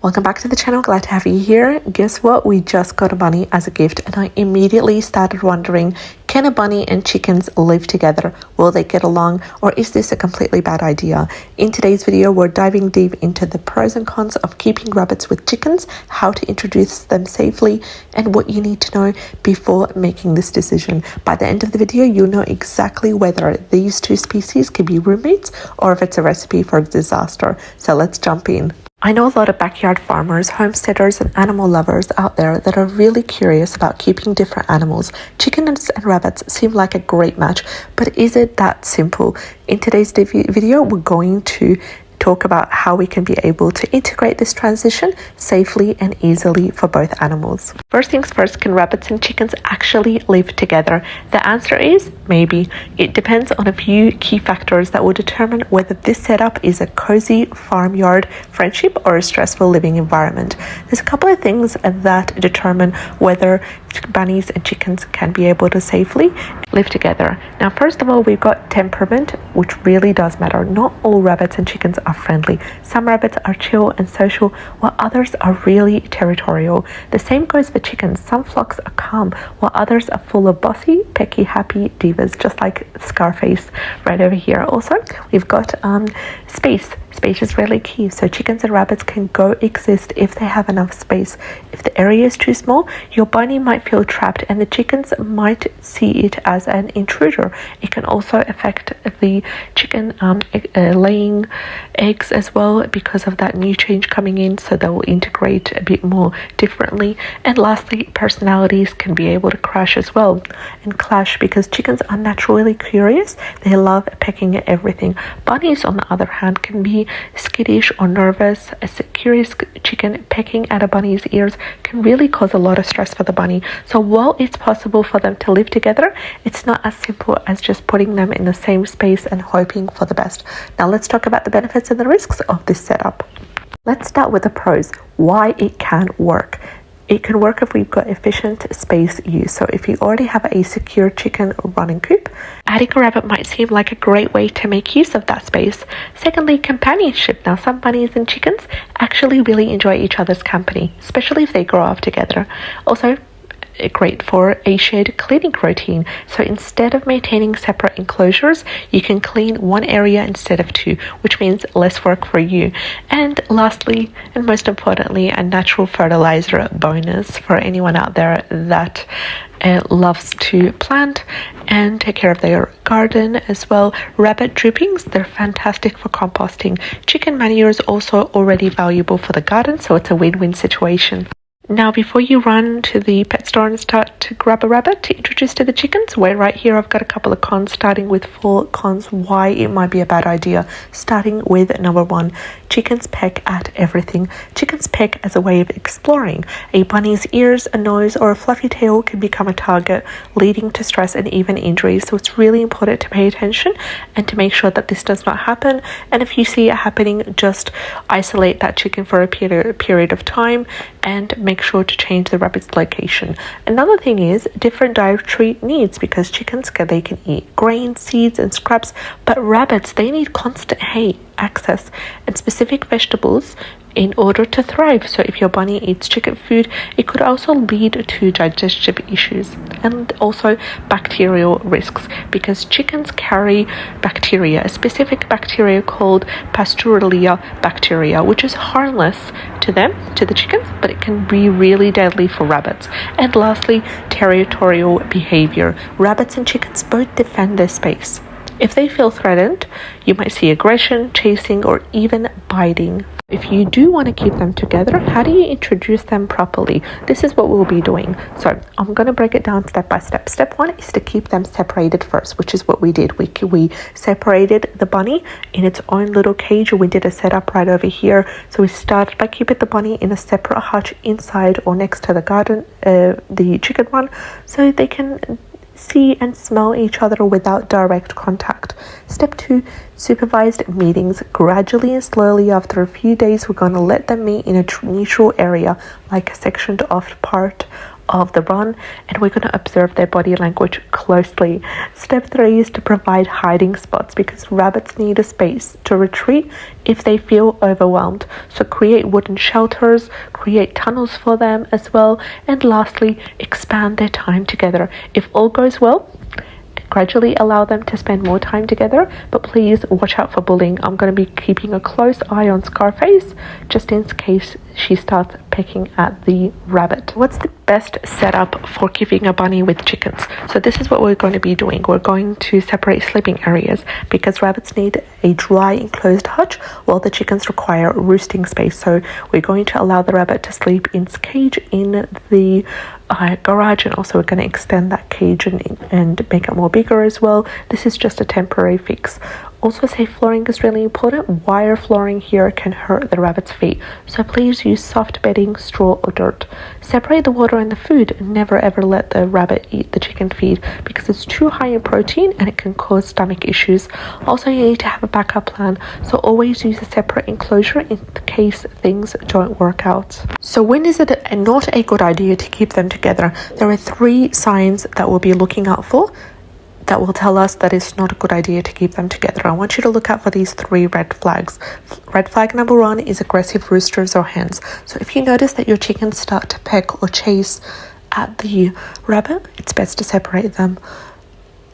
Welcome back to the channel. Glad to have you here. Guess what? We just got a bunny as a gift and I immediately started wondering, can a bunny and chickens live together? Will they get along, or is this a completely bad idea? In today's video, we're diving deep into the pros and cons of keeping rabbits with chickens, how to introduce them safely, and what you need to know before making this decision. By the end of the video, you'll know exactly whether these two species can be roommates or if it's a recipe for disaster. So let's jump in. I know a lot of backyard farmers, homesteaders, and animal lovers out there that are really curious about keeping different animals. Chickens and rabbits seem like a great match, but is it that simple? In today's video, we're going to talk about how we can be able to integrate this transition safely and easily for both animals. First things first, can rabbits and chickens actually live together? The answer is maybe. It depends on a few key factors that will determine whether this setup is a cozy farmyard friendship or a stressful living environment. There's a couple of things that determine whether bunnies and chickens can be able to safely live together. Now, first of all, we've got temperament, which really does matter. Not all rabbits and chickens are friendly. Some rabbits are chill and social, while others are really territorial. The same goes for chickens. Some flocks are calm, while others are full of bossy, pecky, happy divas, just like Scarface right over here. Also, we've got space. Space is really key. So chickens and rabbits can coexist if they have enough space. If the area is too small, your bunny might feel trapped and the chickens might see it as an intruder. It can also affect the chicken laying eggs as well because of that new change coming in, so they will integrate a bit more differently. And lastly, personalities can be able to crash as well and clash because chickens are naturally curious. They love pecking at everything. Bunnies, on the other hand, can be skittish or nervous. A curious chicken pecking at a bunny's ears can really cause a lot of stress for the bunny. So while it's possible for them to live together, it's not as simple as just putting them in the same space and hoping for the best. Now let's talk about the benefits and the risks of this setup. Let's start with the pros, why it can work. It can work if we've got efficient space use. So if you already have a secure chicken running coop, adding a rabbit might seem like a great way to make use of that space. Secondly, companionship. Now, some bunnies and chickens actually really enjoy each other's company, especially if they grow up together. Also, great for a shared cleaning routine. So instead of maintaining separate enclosures, you can clean one area instead of two, which means less work for you. And lastly, and most importantly, a natural fertilizer bonus for anyone out there that loves to plant and take care of their garden as well. Rabbit drippings, they're fantastic for composting. Chicken manure is also already valuable for the garden, so it's a win-win situation. Now, before you run to the pet store and start to grab a rabbit to introduce to the chickens, wait right here. I've got a couple of cons, starting with 4 cons why it might be a bad idea. Starting with number 1, chickens peck at everything. Chickens peck as a way of exploring. A bunny's ears, a nose, or a fluffy tail can become a target, leading to stress and even injuries. So it's really important to pay attention and to make sure that this does not happen. And if you see it happening, just isolate that chicken for a period of time and make sure to change the rabbit's location. Another thing is different dietary needs, because chickens they can eat grains, seeds, and scraps, but rabbits, they need constant hay access and specific vegetables in order to thrive. So if your bunny eats chicken food, it could also lead to digestive issues and also bacterial risks, because chickens carry bacteria, a specific bacteria called Pasteurella bacteria, which is harmless to them, to the chickens, but it can be really deadly for rabbits. And lastly, territorial behavior. Rabbits and chickens both defend their space. If they feel threatened, you might see aggression, chasing, or even biting. If you do want to keep them together, how do you introduce them properly? This is what we'll be doing. So I'm going to break it down step by step. Step 1 is to keep them separated first, which is what we did. We separated the bunny in its own little cage. We did a setup right over here. So we started by keeping the bunny in a separate hutch inside or next to the garden, the chicken run, so they can see and smell each other without direct contact. Step 2, supervised meetings. Gradually and slowly, after a few days, we're going to let them meet in a neutral area, like a sectioned off part of the run, and we're going to observe their body language closely. Step 3 is to provide hiding spots, because rabbits need a space to retreat if they feel overwhelmed. So create wooden shelters, create tunnels for them as well, and lastly, expand their time together. If all goes well, gradually allow them to spend more time together, but please watch out for bullying. I'm going to be keeping a close eye on Scarface just in case she starts pecking at the rabbit. What's the best setup for keeping a bunny with chickens? So this is what we're going to be doing. We're going to separate sleeping areas because rabbits need a dry enclosed hutch while the chickens require roosting space. So we're going to allow the rabbit to sleep in its cage in the garage, and also we're going to extend that cage and make it more bigger as well. This is just a temporary fix. Also, safe flooring is really important. Wire flooring here can hurt the rabbit's feet, so please use soft bedding, straw or dirt. Separate the water and the food. Never ever let the rabbit eat the chicken feed because it's too high in protein and it can cause stomach issues. Also, you need to have a backup plan, so always use a separate enclosure in case things don't work out. So when is it not a good idea to keep them together? There are 3 signs that we'll be looking out for that will tell us that it's not a good idea to keep them together. I want you to look out for these 3 red flags. Red flag number 1 is aggressive roosters or hens. So if you notice that your chickens start to peck or chase at the rabbit, it's best to separate them.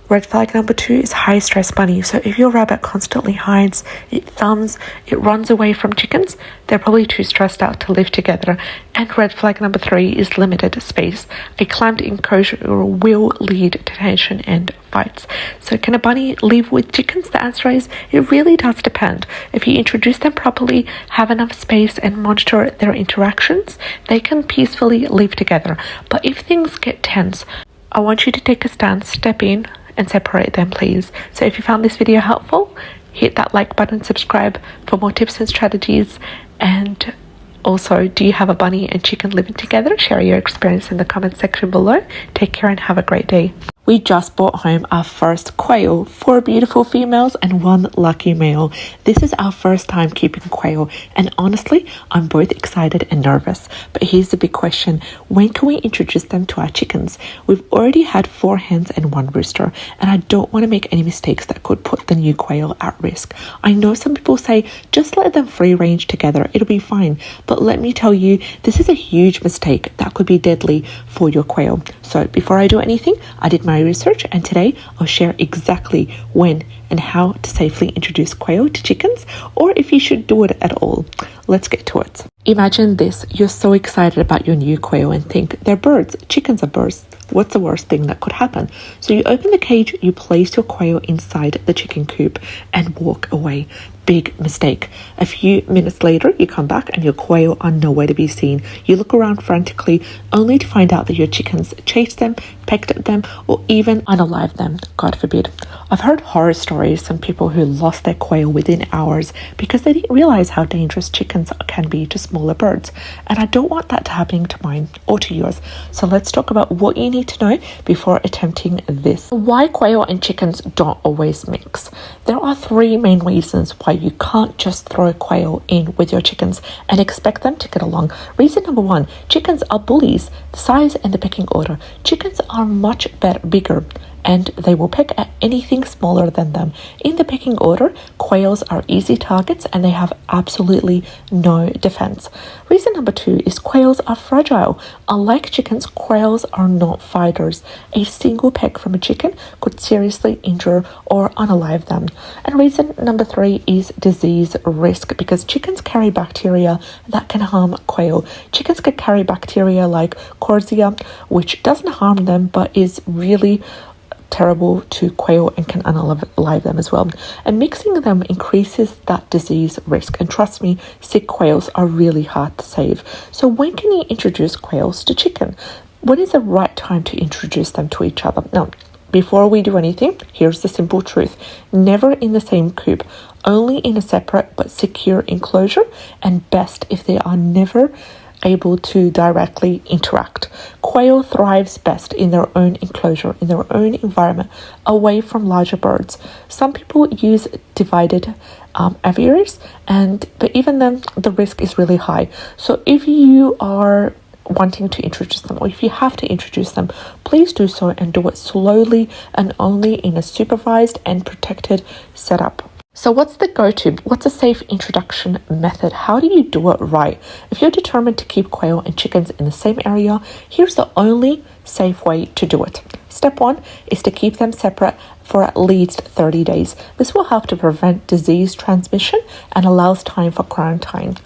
Red flag number 2 is high stress bunny. So if your rabbit constantly hides, it thumbs, it runs away from chickens, they're probably too stressed out to live together. And red flag number 3 is limited space. A clamped enclosure will lead to tension and fights. So can a bunny live with chickens? The answer is it really does depend. If you introduce them properly, have enough space and monitor their interactions, they can peacefully live together. But if things get tense, I want you to take a stance, step in, and separate them, please. So if you found this video helpful, hit that like button, subscribe for more tips and strategies. And also, do you have a bunny and chicken living together? Share your experience in the comment section below. Take care and have a great day. We just brought home our first quail, 4 beautiful females and 1 lucky male. This is our first time keeping quail, and honestly, I'm both excited and nervous. But here's the big question: when can we introduce them to our chickens? We've already had 4 hens and 1 rooster, and I don't want to make any mistakes that could put the new quail at risk. I know some people say just let them free range together, it'll be fine. But let me tell you, this is a huge mistake that could be deadly for your quail. So before I do anything, I did my research, and today I'll share exactly when and how to safely introduce quail to chickens, or if you should do it at all. Let's get to it. Imagine this: you're so excited about your new quail and think they're birds, chickens are birds. What's the worst thing that could happen? So you open the cage, you place your quail inside the chicken coop and walk away. Big mistake. A few minutes later, you come back and your quail are nowhere to be seen. You look around frantically only to find out that your chickens chased them, pecked at them, or even unalived them, God forbid. I've heard horror stories from people who lost their quail within hours because they didn't realize how dangerous chickens can be to smaller birds. And I don't want that to happen to mine or to yours. So let's talk about what you need to know before attempting this. Why quail and chickens don't always mix. There are 3 main reasons why you can't just throw quail in with your chickens and expect them to get along. Reason number 1, chickens are bullies. The size and the pecking order. Chickens are much bigger and they will peck at anything smaller than them. In the pecking order, quails are easy targets and they have absolutely no defense. Reason number 2 is quails are fragile. Unlike chickens, quails are not fighters. A single peck from a chicken could seriously injure or unalive them. And reason number 3 is disease risk, because chickens carry bacteria that can harm quail. Chickens can carry bacteria like Corzia, which doesn't harm them but is really terrible to quail and can unalive them as well. And mixing them increases that disease risk. And trust me, sick quails are really hard to save. So when can you introduce quails to chicken? When is the right time to introduce them to each other? Now, before we do anything, here's the simple truth. Never in the same coop, only in a separate but secure enclosure, and best if they are never able to directly interact. Quail thrives best in their own enclosure, in their own environment, away from larger birds. Some people use divided aviaries, but even then the risk is really high. So if you are wanting to introduce them, or if you have to introduce them, please do so and do it slowly and only in a supervised and protected setup. So what's the go-to? What's a safe introduction method? How do you do it right? If you're determined to keep quail and chickens in the same area, here's the only safe way to do it. Step 1 is to keep them separate for at least 30 days. This will help to prevent disease transmission and allows time for quarantine.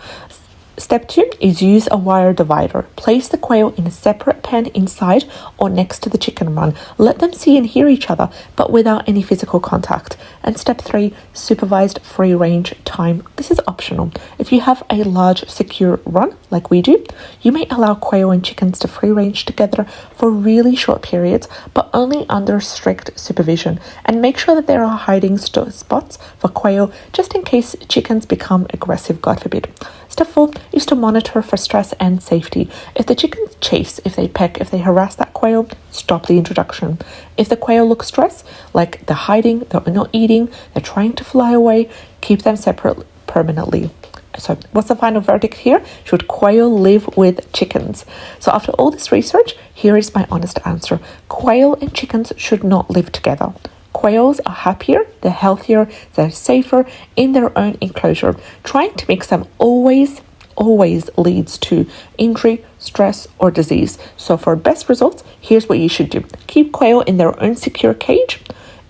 Step 2 is use a wire divider. Place the quail in a separate pen inside or next to the chicken run. Let them see and hear each other, but without any physical contact. And step 3, supervised free range time. This is optional. If you have a large secure run, like we do, you may allow quail and chickens to free range together for really short periods, but only under strict supervision. And make sure that there are hiding spots for quail, just in case chickens become aggressive, God forbid. Step 4 is to monitor for stress and safety. If the chickens chase, if they peck, if they harass that quail, stop the introduction. If the quail looks stressed, like they're hiding, they're not eating, they're trying to fly away, keep them separate permanently. So what's the final verdict here? Should quail live with chickens? So after all this research, here is my honest answer. Quail and chickens should not live together. Quails are happier, they're healthier, they're safer in their own enclosure. Trying to mix them always leads to injury, stress, or disease. So for best results, here's what you should do. Keep quail in their own secure cage.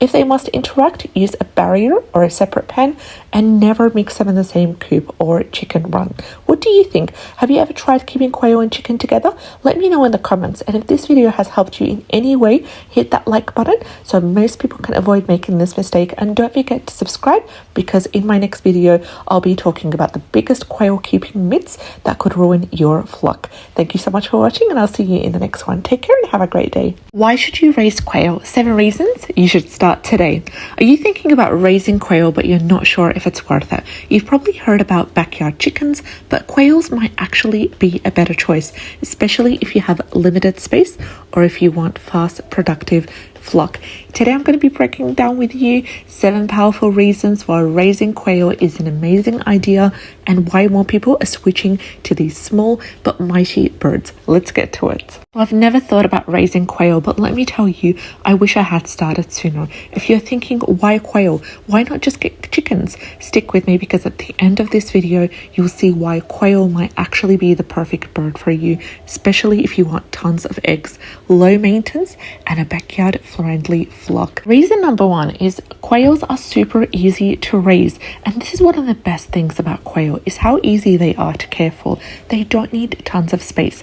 If they must interact, use a barrier or a separate pen, and never mix them in the same coop or chicken run. What do you think? Have you ever tried keeping quail and chicken together? Let me know in the comments. And if this video has helped you in any way, hit that like button so most people can avoid making this mistake. And don't forget to subscribe, because in my next video, I'll be talking about the biggest quail keeping myths that could ruin your flock. Thank you so much for watching, and I'll see you in the next one. Take care and have a great day. Why should you raise quail? 7 reasons you should start today. Are you thinking about raising quail but you're not sure if it's worth it? You've probably heard about backyard chickens, but quails might actually be a better choice, especially if you have limited space or if you want fast, productive flock. Today I'm going to be breaking down with you 7 powerful reasons why raising quail is an amazing idea and why more people are switching to these small but mighty birds. Let's get to it. I've never thought about raising quail, but let me tell you, I wish I had started sooner. If you're thinking, why quail? Why not just get chickens? Stick with me, because at the end of this video, you'll see why quail might actually be the perfect bird for you, especially if you want tons of eggs, low maintenance, and a backyard friendly flock. Reason number 1 is quails are super easy to raise, and this is one of the best things about quail is how easy they are to care for. They don't need tons of space.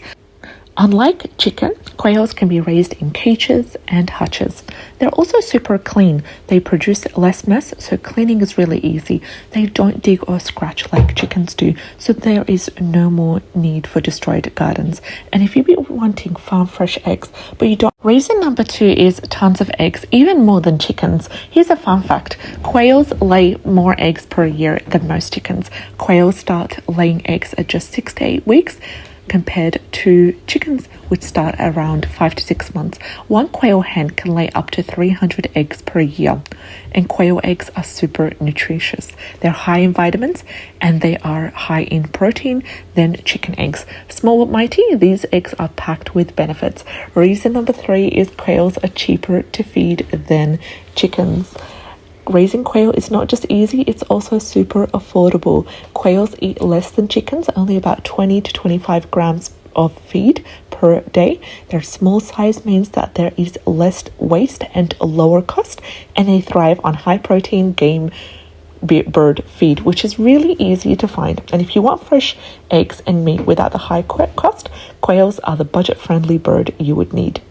Unlike chicken, quails can be raised in cages and hutches. They're also super clean. They produce less mess, so cleaning is really easy. They don't dig or scratch like chickens do, so there is no more need for destroyed gardens. And if you've been wanting farm fresh eggs, but you don't... Reason number 2 is tons of eggs, even more than chickens. Here's a fun fact. Quails lay more eggs per year than most chickens. Quails start laying eggs at just 6 to 8 weeks, compared to chickens, which start around 5 to 6 months. One quail hen can lay up to 300 eggs per year, and quail eggs are super nutritious. They're high in vitamins and they are high in protein than chicken eggs. Small but mighty, these eggs are packed with benefits. Reason number 3 is quails are cheaper to feed than chickens. Raising quail is not just easy, it's also super affordable. Quails eat less than chickens, only about 20 to 25 grams of feed per day. Their small size means that there is less waste and lower cost, and they thrive on high protein game bird feed, which is really easy to find. And if you want fresh eggs and meat without the high cost, quails are the budget-friendly bird you would need.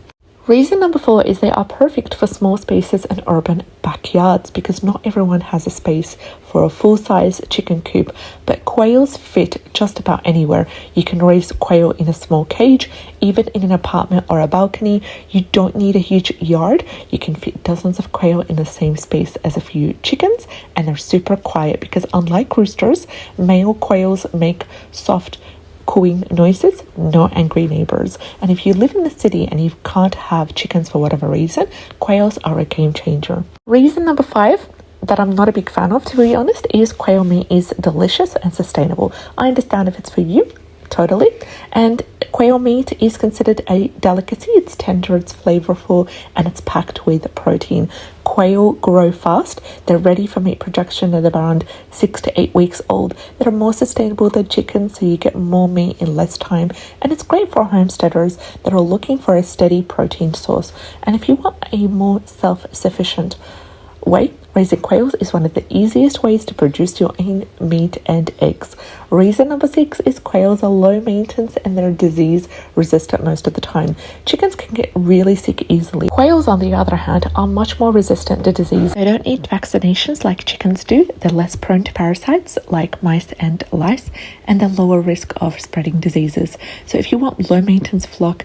Reason number 4 is they are perfect for small spaces and urban backyards, because not everyone has a space for a full-size chicken coop, but quails fit just about anywhere. You can raise quail in a small cage, even in an apartment or a balcony. You don't need a huge yard. You can fit dozens of quail in the same space as a few chickens, and they're super quiet because unlike roosters, male quails make soft cooing noises, no angry neighbors. And if you live in the city and you can't have chickens for whatever reason, quails are a game changer. Reason number 5 that I'm not a big fan of, to be honest, is quail meat is delicious and sustainable. I understand if it's for you, totally. And quail meat is considered a delicacy. It's tender, it's flavorful, and it's packed with protein. Quail grow fast. They're ready for meat production at around 6 to 8 weeks old. They're more sustainable than chickens, so you get more meat in less time. And it's great for homesteaders that are looking for a steady protein source. And if you want a more self-sufficient way, raising quails is one of the easiest ways to produce your own meat and eggs. Reason number 6 is quails are low maintenance and they're disease resistant most of the time. Chickens can get really sick easily. Quails, on the other hand, are much more resistant to disease. They don't need vaccinations like chickens do. They're less prone to parasites like mice and lice, and they're lower risk of spreading diseases. So if you want low maintenance flock,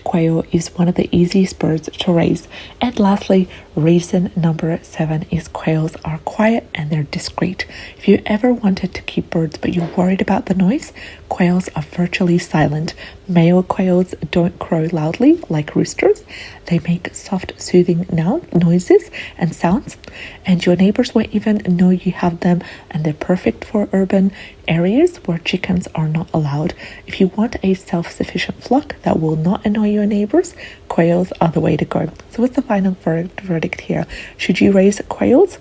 quail is one of the easiest birds to raise. And lastly, reason number 7 is quails are quiet and they're discreet. If you ever wanted to keep birds but you're worried about the noise, quails are virtually silent. Male quails don't crow loudly like roosters. They make soft, soothing noises and sounds, and your neighbors won't even know you have them, and they're perfect for urban areas where chickens are not allowed. If you want a self-sufficient flock that will not annoy your neighbors, quails are the way to go. So what's the final verdict here? Should you raise quails?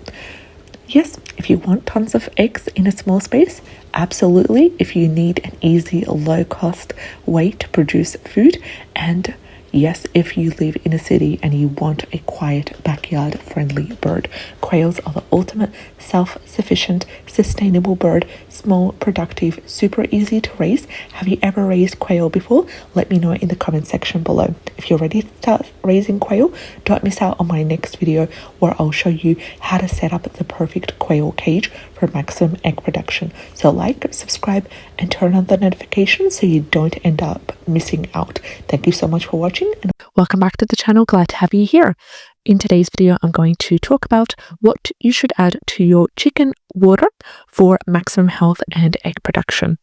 Yes, if you want tons of eggs in a small space, absolutely. If you need an easy, low-cost way to produce food, and yes, if you live in a city and you want a quiet, backyard-friendly bird, quails are the ultimate self-sufficient, sustainable bird. Small, productive, super easy to raise. Have you ever raised quail before? Let me know in the comment section below. If you're ready to start raising quail, don't miss out on my next video where I'll show you how to set up the perfect quail cage for maximum egg production. So like, subscribe, and turn on the notifications so you don't end up missing out. Thank you so much for watching. And welcome back to the channel. Glad to have you here. In today's video, I'm going to talk about what you should add to your chicken water for maximum health and egg production.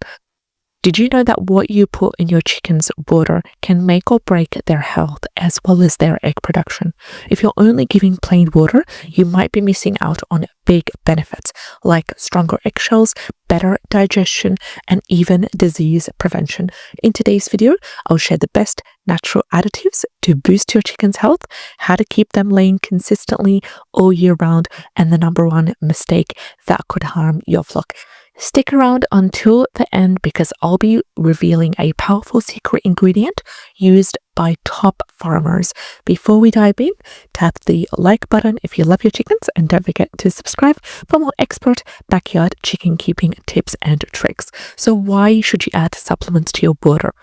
Did you know that what you put in your chicken's water can make or break their health as well as their egg production? If you're only giving plain water, you might be missing out on big benefits like stronger eggshells, better digestion, and even disease prevention. In today's video, I'll share the best natural additives to boost your chicken's health, how to keep them laying consistently all year round, and the number 1 mistake that could harm your flock. Stick around until the end because I'll be revealing a powerful secret ingredient used by top farmers. Before we dive in, tap the like button if you love your chickens, and don't forget to subscribe for more expert backyard chicken keeping tips and tricks. So why should you add supplements to your water?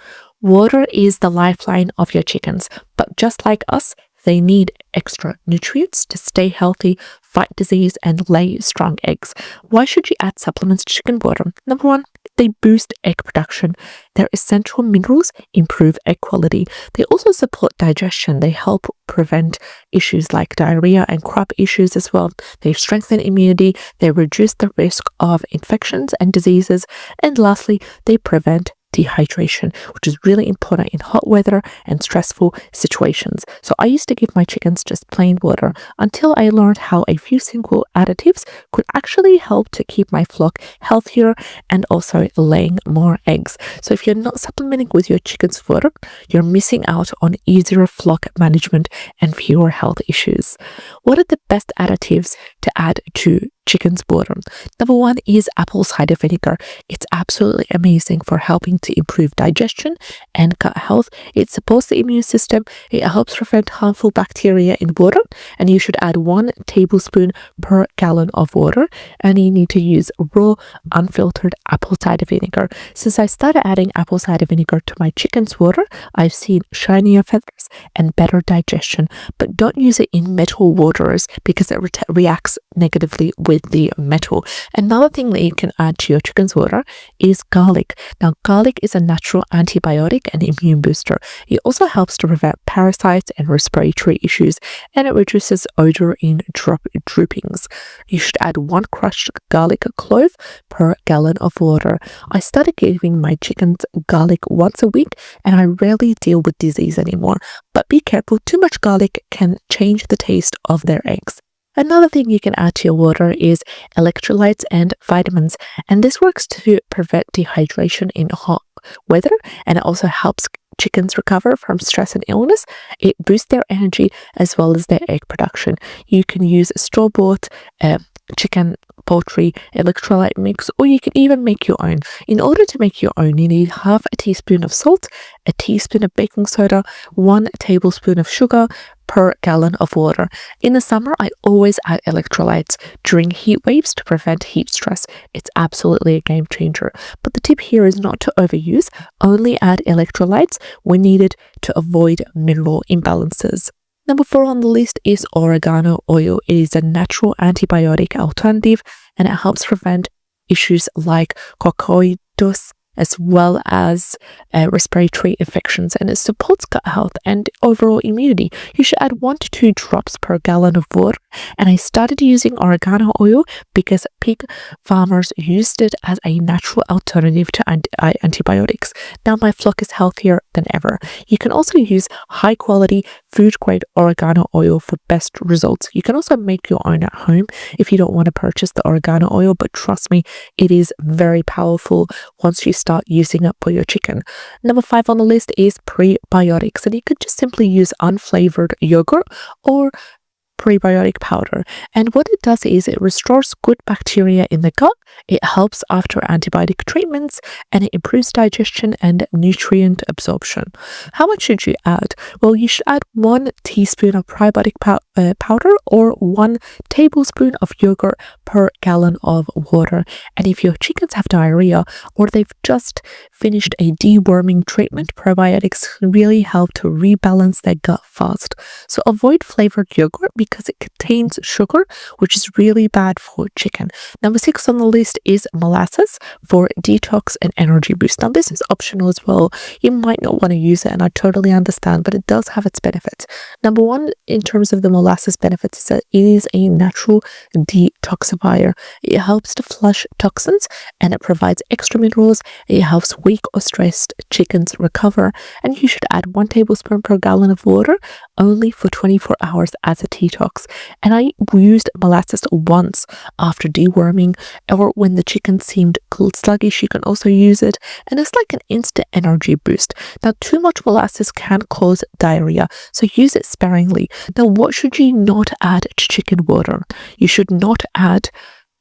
Water is the lifeline of your chickens, but just like us, they need extra nutrients to stay healthy, fight disease, and lay strong eggs. Why should you add supplements to chicken water? Number 1, they boost egg production. Their essential minerals improve egg quality. They also support digestion. They help prevent issues like diarrhea and crop issues as well. They strengthen immunity. They reduce the risk of infections and diseases. And lastly, they prevent dehydration, which is really important in hot weather and stressful situations. So I used to give my chickens just plain water until I learned how a few simple additives could actually help to keep my flock healthier and also laying more eggs. So if you're not supplementing with your chicken's water, you're missing out on easier flock management and fewer health issues. What are the best additives to add to chicken's water? Number 1 is apple cider vinegar. It's absolutely amazing for helping to improve digestion and gut health. It supports the immune system. It helps prevent harmful bacteria in water, and you should add 1 tablespoon per gallon of water, and you need to use raw, unfiltered apple cider vinegar. Since I started adding apple cider vinegar to my chicken's water, I've seen shinier feathers and better digestion, but don't use it in metal waters because it reacts negatively with the metal. Another thing that you can add to your chicken's water is garlic. Now, garlic is a natural antibiotic and immune booster. It also helps to prevent parasites and respiratory issues, and it reduces odor in droppings. You should add 1 crushed garlic clove per gallon of water. I started giving my chickens garlic once a week, and I rarely deal with disease anymore. But be careful, too much garlic can change the taste of their eggs. Another thing you can add to your water is electrolytes and vitamins, and this works to prevent dehydration in hot weather, and it also helps chickens recover from stress and illness. It boosts their energy as well as their egg production. You can use store-bought chicken poultry electrolyte mix, or you can even make your own. In order to make your own, you need half a teaspoon of salt, a teaspoon of baking soda, 1 tablespoon of sugar per gallon of water. In the summer, I always add electrolytes during heat waves to prevent heat stress. It's absolutely a game changer. But the tip here is not to overuse, only add electrolytes when needed to avoid mineral imbalances. Number 4 on the list is oregano oil. It is a natural antibiotic alternative and it helps prevent issues like coccidiosis as well as respiratory infections, and it supports gut health and overall immunity. You should add 1 to 2 drops per gallon of water, and I started using oregano oil because pig farmers used it as a natural alternative to antibiotics. Now my flock is healthier than ever. You can also use high quality food grade oregano oil for best results. You can also make your own at home if you don't want to purchase the oregano oil, but trust me, it is very powerful once you start using it for your chicken. Number 5 on the list is prebiotics, and you could just simply use unflavored yogurt or prebiotic powder, and what it does is it restores good bacteria in the gut, it helps after antibiotic treatments, and it improves digestion and nutrient absorption. How much should you add? Well, you should add 1 teaspoon of prebiotic powder or 1 tablespoon of yogurt per gallon of water. And if your chickens have diarrhea or they've just finished a deworming treatment, probiotics really help to rebalance their gut fast. So avoid flavored yogurt because it contains sugar, which is really bad for chicken. Number 6 on the list is molasses for detox and energy boost. Now this is optional as well. You might not want to use it, and I totally understand, but it does have its benefits. Number 1 in terms of the molasses benefits is that it is a natural detoxifier. It helps to flush toxins and it provides extra minerals. It helps weak or stressed chickens recover, and you should add 1 tablespoon per gallon of water only for 24 hours as a detox. And I used molasses once after deworming or when the chicken seemed sluggish. You can also use it, and it's like an instant energy boost. Now too much molasses can cause diarrhea, so use it sparingly. Now what should you not add to chicken water? You should not add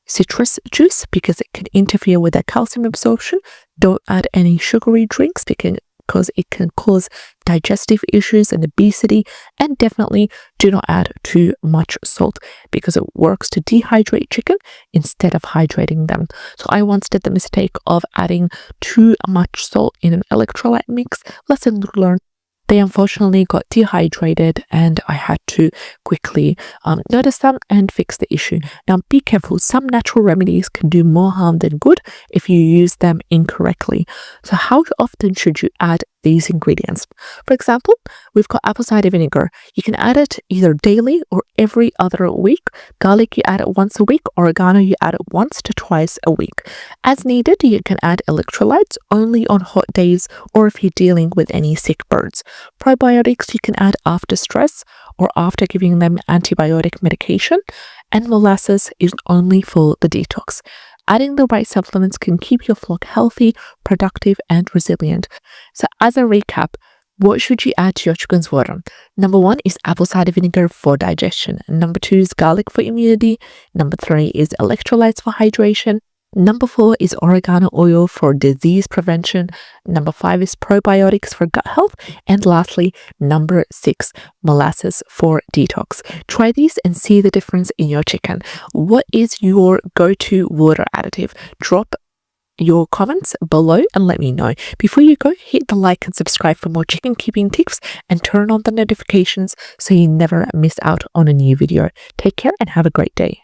citrus juice because it can interfere with their calcium absorption. Don't add any sugary drinks because it can cause digestive issues and obesity, and definitely do not add too much salt because it works to dehydrate chicken instead of hydrating them. So I once did the mistake of adding too much salt in an electrolyte mix. Lesson learned. They unfortunately got dehydrated and I had to quickly notice them and fix the issue. Now be careful, some natural remedies can do more harm than good if you use them incorrectly. So how often should you add these ingredients? For example, we've got apple cider vinegar. You can add it either daily or every other week. Garlic, you add it once a week. Oregano, you add it once to twice a week. As needed, you can add electrolytes only on hot days or if you're dealing with any sick birds. Probiotics you can add after stress or after giving them antibiotic medication, and molasses is only for the detox. Adding the right supplements can keep your flock healthy, productive, and resilient. So as a recap, what should you add to your chicken's water? Number 1 is apple cider vinegar for digestion. Number 2 is garlic for immunity. Number 3 is electrolytes for hydration. Number 4 is oregano oil for disease prevention. Number 5 is probiotics for gut health. And lastly, number 6, molasses for detox. Try these and see the difference in your chicken. What is your go-to water additive? Drop your comments below and let me know. Before you go, hit the like and subscribe for more chicken keeping tips and turn on the notifications so you never miss out on a new video. Take care and have a great day.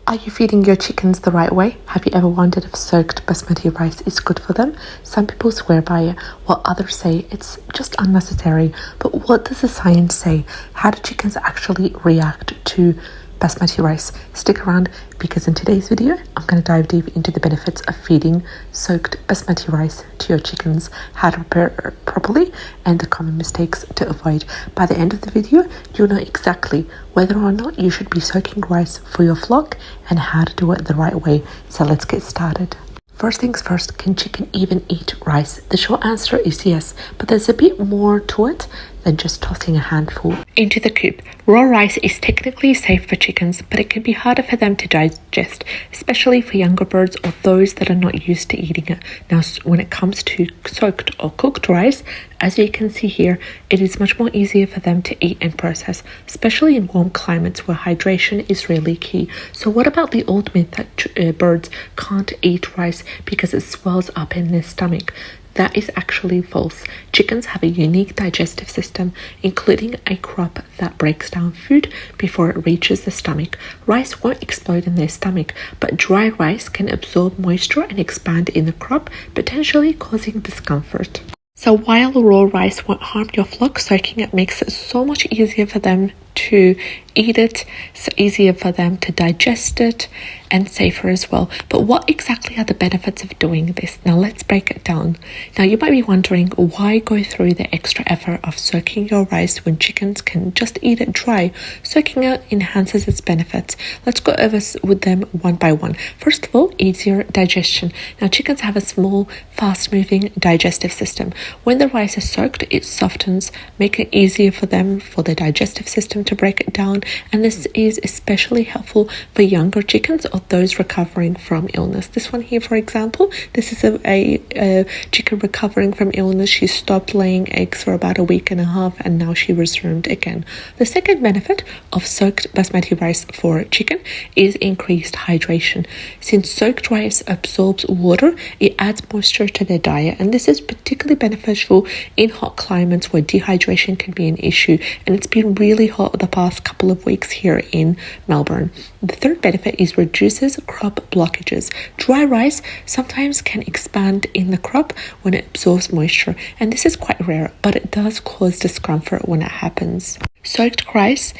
Are you feeding your chickens the right way? Have you ever wondered if soaked basmati rice is good for them? Some people swear by it, while others say it's just unnecessary. But what does the science say? How do chickens actually react to basmati rice? Stick around because in today's video, I'm going to dive deep into the benefits of feeding soaked basmati rice to your chickens, how to prepare it properly, and the common mistakes to avoid. By the end of the video, you'll know exactly whether or not you should be soaking rice for your flock and how to do it the right way. So let's get started. First things first, can chicken even eat rice? The short answer is yes, but there's a bit more to it than just tossing a handful into the coop. Raw rice is technically safe for chickens, but it can be harder for them to digest, especially for younger birds or those that are not used to eating it. Now, when it comes to soaked or cooked rice, as you can see here, it is much more easier for them to eat and process, especially in warm climates where hydration is really key. So what about the old myth that birds can't eat rice because it swells up in their stomach? That is actually false. Chickens have a unique digestive system, including a crop that breaks down food before it reaches the stomach. Rice won't explode in their stomach, but dry rice can absorb moisture and expand in the crop, potentially causing discomfort. So while raw rice won't harm your flock, soaking it makes it so much easier for them to eat it, so easier for them to digest it, and safer as well. But what exactly are the benefits of doing this? Now let's break it down. Now you might be wondering, why go through the extra effort of soaking your rice when chickens can just eat it dry? Soaking it enhances its benefits. Let's go over with them one by one. First of all, easier digestion. Now chickens have a small, fast-moving digestive system. When the rice is soaked, it softens, making it easier for them, for the digestive system to break it down, and this is especially helpful for younger chickens or those recovering from illness. This one here, for example, this is a chicken recovering from illness. She stopped laying eggs for about a week and a half, and now she resumed again. The second benefit of soaked basmati rice for chicken is increased hydration. Since soaked rice absorbs water, it adds moisture to their diet, and this is particularly beneficial in hot climates where dehydration can be an issue, and it's been really hot the past couple of weeks here in Melbourne. The third benefit is reduces crop blockages. Dry rice sometimes can expand in the crop when it absorbs moisture, and this is quite rare, but it does cause discomfort when it happens. Soaked rice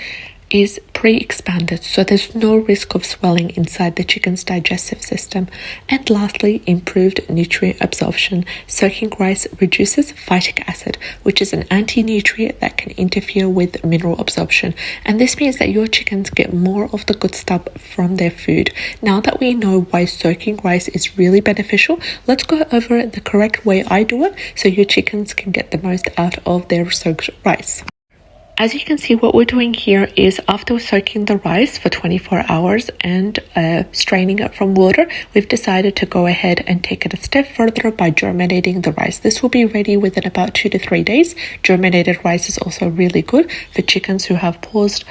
is pre-expanded, so there's no risk of swelling inside the chicken's digestive system. And lastly, improved nutrient absorption. Soaking rice reduces phytic acid, which is an anti-nutrient that can interfere with mineral absorption, and this means that your chickens get more of the good stuff from their food. Now that we know why soaking rice is really beneficial, let's go over the correct way I do it so your chickens can get the most out of their soaked rice. As you can see, what we're doing here is, after soaking the rice for 24 hours and straining it from water, we've decided to go ahead and take it a step further by germinating the rice. This will be ready within about 2 to 3 days. Germinated rice is also really good for chickens who have paused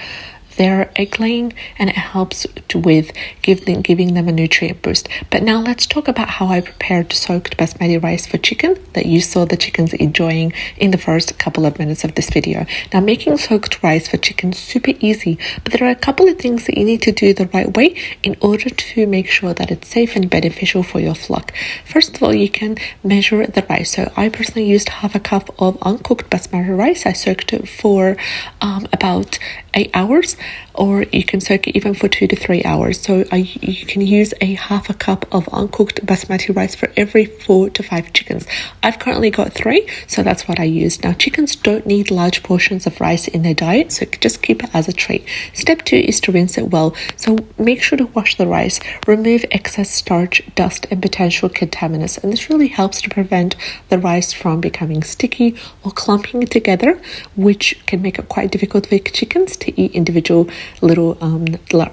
their egg laying, and it helps with giving them a nutrient boost. But now let's talk about how I prepared soaked basmati rice for chicken that you saw the chickens enjoying in the first couple of minutes of this video. Now, making soaked rice for chicken is super easy, but there are a couple of things that you need to do the right way in order to make sure that it's safe and beneficial for your flock. First of all, you can measure the rice. So I personally used half a cup of uncooked basmati rice. I soaked it for about 8 hours, or you can soak it even for 2 to 3 hours. So you can use a half a cup of uncooked basmati rice for every 4 to 5 chickens. I've currently got 3, so that's what I use. Now, chickens don't need large portions of rice in their diet, so just keep it as a treat. Step 2 is to rinse it well. So make sure to wash the rice, remove excess starch, dust, and potential contaminants. And this really helps to prevent the rice from becoming sticky or clumping together, which can make it quite difficult for chickens to eat individual little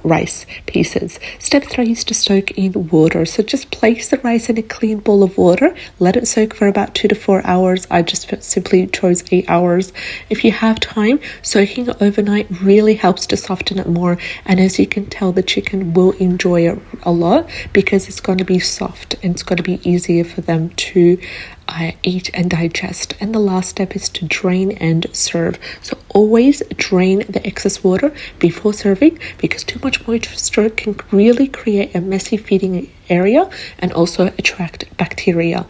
rice pieces. Step 3 is to soak in water. So just place the rice in a clean bowl of water, let it soak for about 2 to 4 hours. I just simply chose 8 hours. If you have time, soaking it overnight really helps to soften it more, and as you can tell, the chicken will enjoy it a lot because it's going to be soft and it's going to be easier for them to eat and digest. And the last step is to drain and serve. So always drain the excess water before serving, because too much moisture can really create a messy feeding area and also attract bacteria.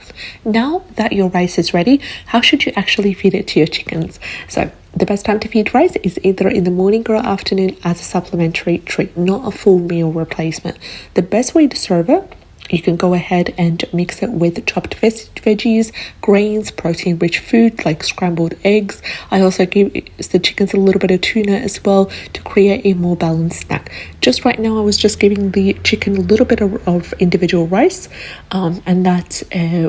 Now that your rice is ready, how should you actually feed it to your chickens? So the best time to feed rice is either in the morning or afternoon as a supplementary treat, not a full meal replacement. The best way to serve it You can go ahead and mix it with chopped veggies, grains, protein-rich food like scrambled eggs. I also give the chickens a little bit of tuna as well to create a more balanced snack. Just right now, I was just giving the chicken a little bit of individual rice, and that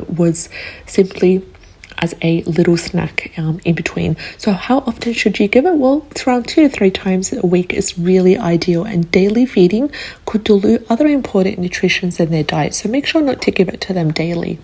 was simply as a little snack in between. So how often should you give it? Well, it's around 2 to 3 times a week is really ideal, and daily feeding could dilute other important nutrients in their diet, so make sure not to give it to them daily.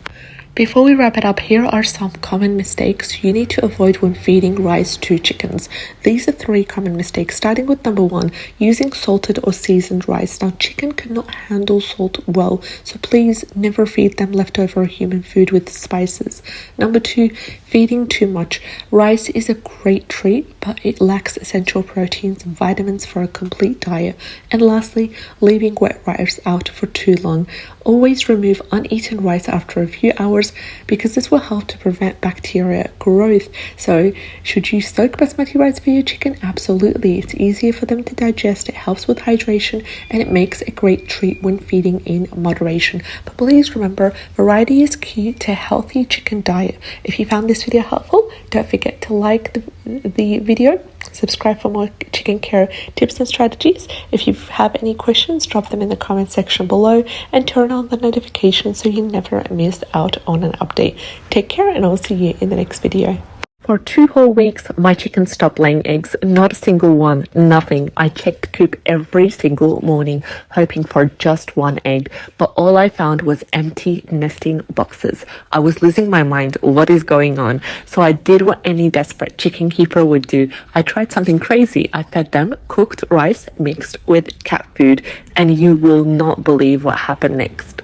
Before we wrap it up, here are some common mistakes you need to avoid when feeding rice to chickens. These are 3 common mistakes, starting with number 1, using salted or seasoned rice. Now, chicken cannot handle salt well, so please never feed them leftover human food with spices. Number 2, feeding too much. Rice is a great treat, but it lacks essential proteins and vitamins for a complete diet. And lastly, leaving wet rice out for too long. Always remove uneaten rice after a few hours because this will help to prevent bacteria growth. So, should you soak basmati rice for your chicken? Absolutely. It's easier for them to digest, it helps with hydration, and it makes a great treat when feeding in moderation. But please remember, variety is key to a healthy chicken diet. If you found this video helpful, don't forget to like the video, subscribe for more chicken care tips and strategies. If you have any questions, drop them in the comment section below and turn on the notifications so you never miss out on an update. Take care, and I'll see you in the next video. For 2 whole weeks, my chickens stopped laying eggs. Not a single one, nothing. I checked Coop every single morning, hoping for just 1 egg, but all I found was empty nesting boxes. I was losing my mind. What is going on? So I did what any desperate chicken keeper would do. I tried something crazy. I fed them cooked rice mixed with cat food, and you will not believe what happened next.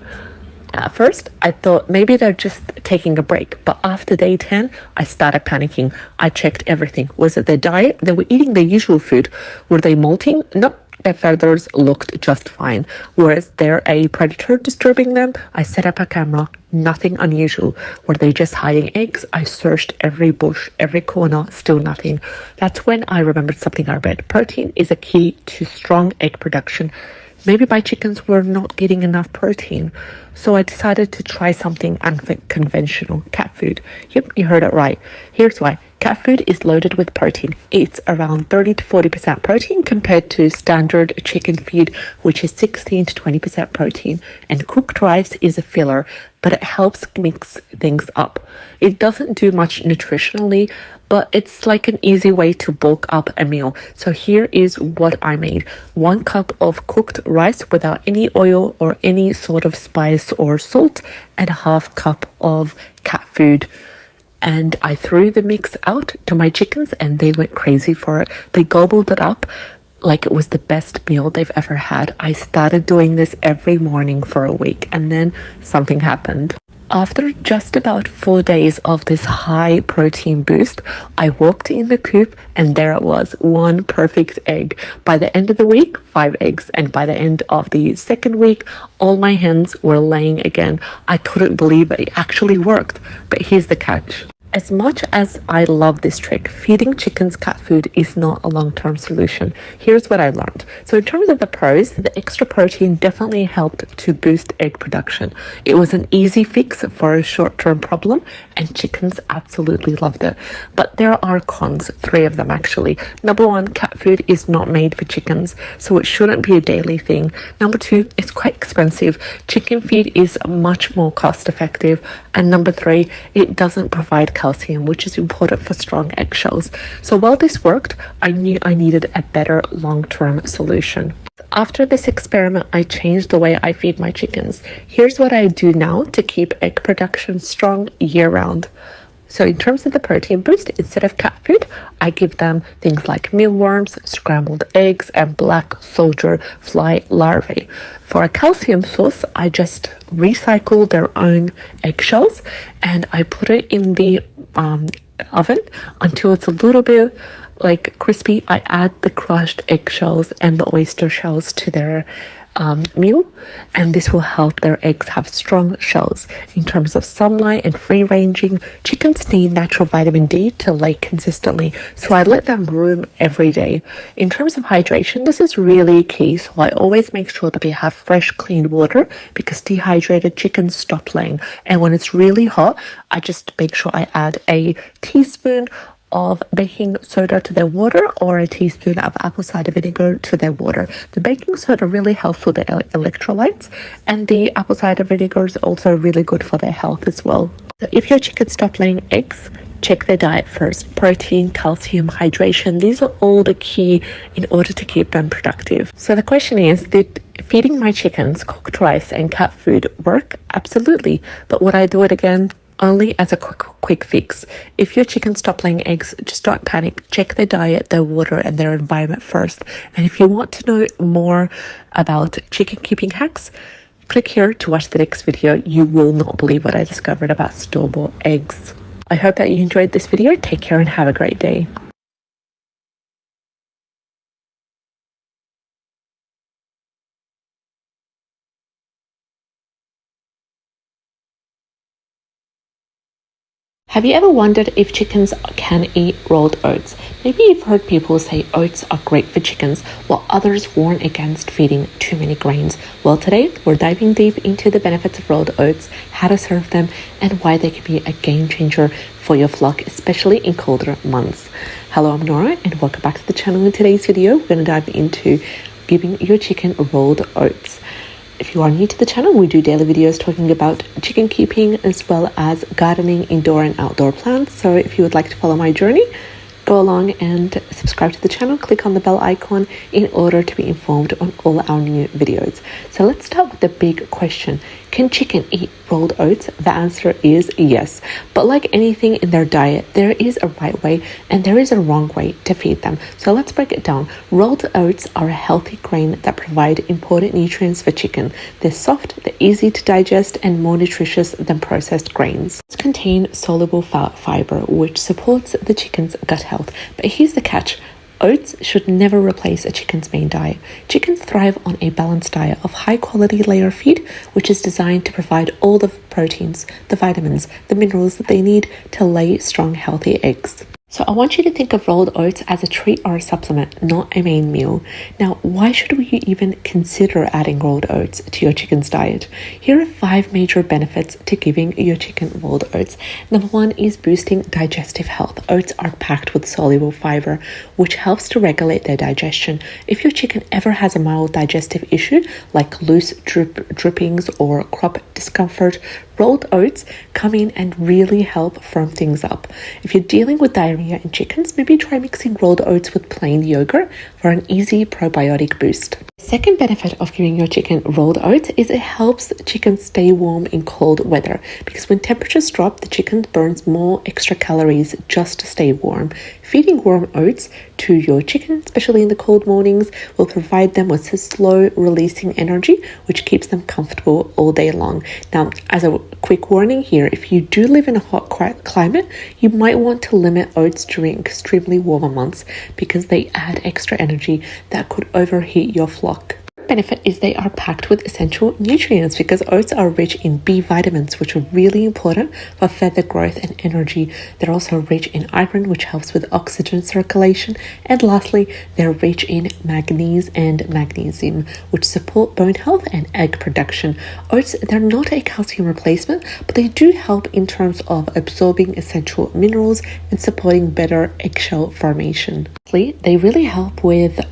At first, I thought maybe they're just taking a break, but after day 10, I started panicking. I checked everything. Was it their diet? They were eating their usual food. Were they molting? No, their feathers looked just fine. Was there a predator disturbing them? I set up a camera. Nothing unusual. Were they just hiding eggs? I searched every bush, every corner, still nothing. That's when I remembered something I read. Protein is a key to strong egg production. Maybe my chickens were not getting enough protein, so I decided to try something unconventional: cat food. Yep, you heard it right. Here's why. Cat food is loaded with protein. It's around 30 to 40% protein compared to standard chicken feed, which is 16 to 20% protein. And cooked rice is a filler, but it helps mix things up. It doesn't do much nutritionally, but it's like an easy way to bulk up a meal. So here is what I made. 1 cup of cooked rice without any oil or any sort of spice or salt, and a 1/2 cup of cat food. And I threw the mix out to my chickens and they went crazy for it. They gobbled it up like it was the best meal they've ever had. I started doing this every morning for a week, and then something happened. After just about 4 days of this high protein boost, I walked in the coop and there it was, 1 perfect egg. By the end of the week, 5 eggs. And by the end of the 2nd week, all my hens were laying again. I couldn't believe it actually worked. But here's the catch. As much as I love this trick, feeding chickens cat food is not a long-term solution. Here's what I learned. So in terms of the pros, the extra protein definitely helped to boost egg production. It was an easy fix for a short-term problem, and chickens absolutely loved it. But there are cons, 3 of them actually. Number 1, cat food is not made for chickens, so it shouldn't be a daily thing. Number 2, it's quite expensive. Chicken feed is much more cost-effective. And number 3, it doesn't provide calcium, which is important for strong eggshells. So while this worked, I knew I needed a better long-term solution. After this experiment, I changed the way I feed my chickens. Here's what I do now to keep egg production strong year-round. So in terms of the protein boost, instead of cat food, I give them things like mealworms, scrambled eggs, and black soldier fly larvae. For a calcium source, I just recycle their own eggshells and I put it in the oven until it's a little bit like crispy. I add the crushed eggshells and the oyster shells to their meal, and this will help their eggs have strong shells. In terms of sunlight and free ranging, chickens need natural vitamin D to lay consistently, so I let them room every day. In terms of hydration, this is really key, so I always make sure that they have fresh, clean water because dehydrated chickens stop laying. And when it's really hot, I just make sure I add a teaspoon of baking soda to their water or a teaspoon of apple cider vinegar to their water. The baking soda really helps with the electrolytes, and the apple cider vinegar is also really good for their health as well. So if your chickens stop laying eggs, check their diet first. Protein, calcium, hydration, these are all the key in order to keep them productive. So the question is, did feeding my chickens cooked rice and cat food work? Absolutely. But would I do it again? Only as a quick fix. If your chickens stop laying eggs, just don't panic. Check their diet, their water, and their environment first. And if you want to know more about chicken keeping hacks, click here to watch the next video. You will not believe what I discovered about store-bought eggs. I hope that you enjoyed this video. Take care and have a great day. Have you ever wondered if chickens can eat rolled oats? Maybe you've heard people say oats are great for chickens, while others warn against feeding too many grains. Well, today we're diving deep into the benefits of rolled oats, how to serve them, and why they can be a game changer for your flock, especially in colder months. Hello, I'm Nora, and welcome back to the channel. In today's video, we're going to dive into giving your chicken rolled oats. If you are new to the channel, we do daily videos talking about chicken keeping as well as gardening, indoor and outdoor plants. So if you would like to follow my journey, go along and subscribe to the channel. Click on the bell icon in order to be informed on all our new videos. So let's start with the big question. Can chicken eat rolled oats? The answer is yes. But like anything in their diet, there is a right way and there is a wrong way to feed them. So let's break it down. Rolled oats are a healthy grain that provide important nutrients for chicken. They're soft, they're easy to digest, and more nutritious than processed grains. They contain soluble fiber, which supports the chicken's gut health. But here's the catch. Oats should never replace a chicken's main diet. Chickens thrive on a balanced diet of high-quality layer feed, which is designed to provide all the proteins, the vitamins, the minerals that they need to lay strong, healthy eggs. So I want you to think of rolled oats as a treat or a supplement, not a main meal. Now, why should we even consider adding rolled oats to your chicken's diet? Here are 5 major benefits to giving your chicken rolled oats. Number 1 is boosting digestive health. Oats are packed with soluble fiber, which helps to regulate their digestion. If your chicken ever has a mild digestive issue, like loose drippings or crop discomfort, rolled oats come in and really help firm things up. If you're dealing with diarrhea in chickens, maybe try mixing rolled oats with plain yogurt for an easy probiotic boost. Second benefit of giving your chicken rolled oats is it helps chickens stay warm in cold weather, because when temperatures drop, the chicken burns more extra calories just to stay warm. Feeding warm oats to your chicken, especially in the cold mornings, will provide them with a slow releasing energy, which keeps them comfortable all day long. Now, as a quick warning here, if you do live in a hot climate, you might want to limit oats during extremely warmer months because they add extra energy that could overheat your flock. Benefit is they are packed with essential nutrients because oats are rich in B vitamins, which are really important for feather growth and energy. They're also rich in iron, which helps with oxygen circulation. And lastly, they're rich in manganese and magnesium, which support bone health and egg production. Oats, they're not a calcium replacement, but they do help in terms of absorbing essential minerals and supporting better eggshell formation. They really help with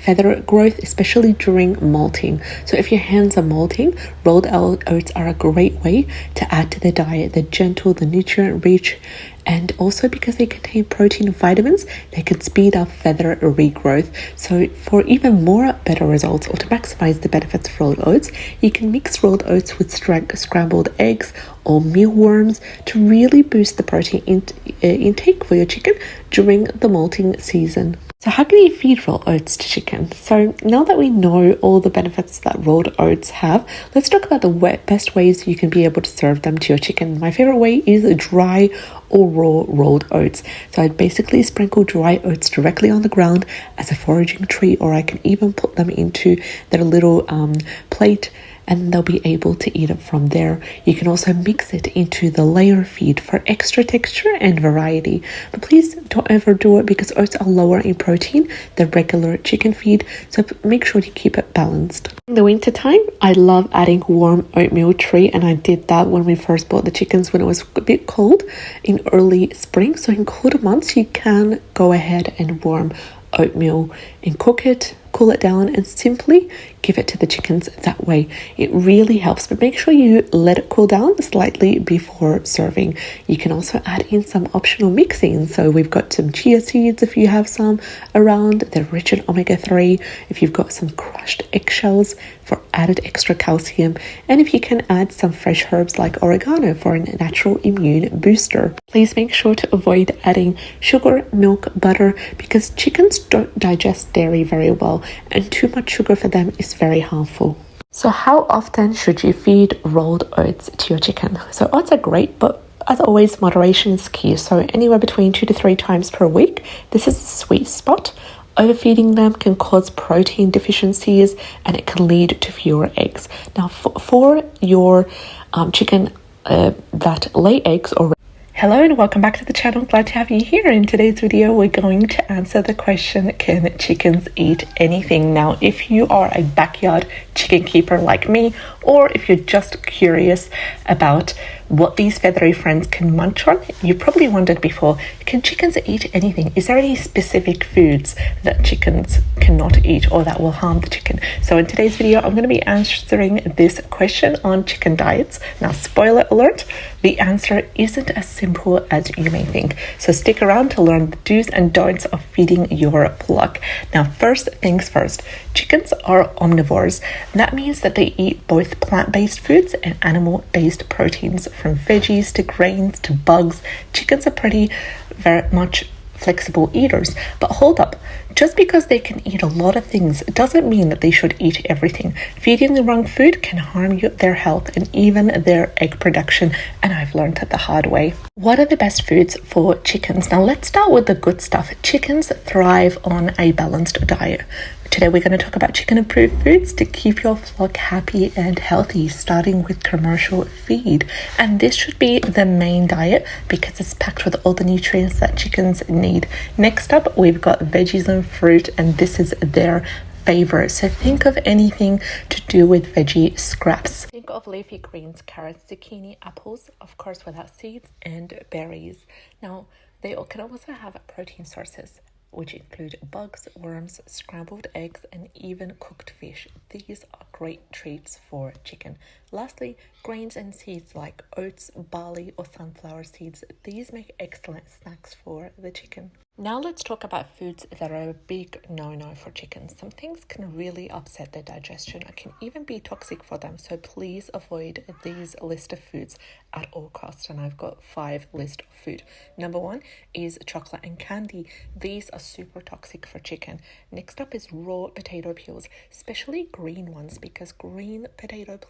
feather growth, especially during molting. So if your hens are molting, rolled oats are a great way to add to their diet. They're gentle, they're nutrient rich, and also because they contain protein and vitamins, they can speed up feather regrowth. So for even more better results, or to maximize the benefits of rolled oats, you can mix rolled oats with scrambled eggs or mealworms to really boost the protein intake for your chicken during the molting season. So how can you feed raw oats to chicken? So now that we know all the benefits that raw oats have, let's talk about the best ways you can be able to serve them to your chicken. My favorite way is dry or raw rolled oats. So I'd basically sprinkle dry oats directly on the ground as a foraging treat, or I can even put them into their little plate and they'll be able to eat it from there. You can also mix it into the layer feed for extra texture and variety. But please don't overdo it because oats are lower in protein than regular chicken feed, so make sure to keep it balanced. In the winter time, I love adding warm oatmeal treat, and I did that when we first bought the chickens when it was a bit cold in early spring. So in colder months, you can go ahead and warm oatmeal and cook it, cool it down, and simply give it to the chickens that way. It really helps, but make sure you let it cool down slightly before serving. You can also add in some optional mixing. So we've got some chia seeds if you have some around. They're rich in omega-3. If you've got some crushed eggshells for added extra calcium, and if you can add some fresh herbs like oregano for a natural immune booster. Please make sure to avoid adding sugar, milk, butter, because chickens don't digest dairy very well, and too much sugar for them is very harmful. So how often should you feed rolled oats to your chicken? So oats are great, but as always, moderation is key. So anywhere between 2 to 3 times per week. This is the sweet spot. Overfeeding them can cause protein deficiencies and it can lead to fewer eggs. Now for your chicken that lay eggs or Hello and welcome back to the channel. Glad to have you here. In today's video, we're going to answer the question, can chickens eat anything? Now, if you are a backyard chicken keeper like me, or if you're just curious about what these feathery friends can munch on, you probably wondered before, can chickens eat anything? Is there any specific foods that chickens cannot eat or that will harm the chicken? So in today's video, I'm going to be answering this question on chicken diets. Now, spoiler alert, the answer isn't as simple as you may think. So stick around to learn the do's and don'ts of feeding your flock. Now, first things first, chickens are omnivores. That means that they eat both plant-based foods and animal-based proteins, from veggies to grains to bugs. Chickens are very much flexible eaters. But hold up, just because they can eat a lot of things doesn't mean that they should eat everything. Feeding the wrong food can harm their health and even their egg production, and I've learned that the hard way. What are the best foods for chickens? Now let's start with the good stuff. Chickens thrive on a balanced diet. Today we're going to talk about chicken approved foods to keep your flock happy and healthy, starting with commercial feed. And this should be the main diet because it's packed with all the nutrients that chickens need. Next up, we've got veggies and fruit, and this is their favorite. So think of anything to do with veggie scraps. Think of leafy greens, carrots, zucchini, apples, of course without seeds, and berries. Now, they can also have protein sources, which include bugs, worms, scrambled eggs, and even cooked fish. These are great treats for chicken. Lastly, grains and seeds like oats, barley, or sunflower seeds. These make excellent snacks for the chicken. Now let's talk about foods that are a big no-no for chickens. Some things can really upset their digestion and can even be toxic for them, so please avoid these list of foods at all costs. And I've got 5 lists of food. Number 1 is chocolate and candy. These are super toxic for chicken. Next up is raw potato peels, especially green ones, because green potato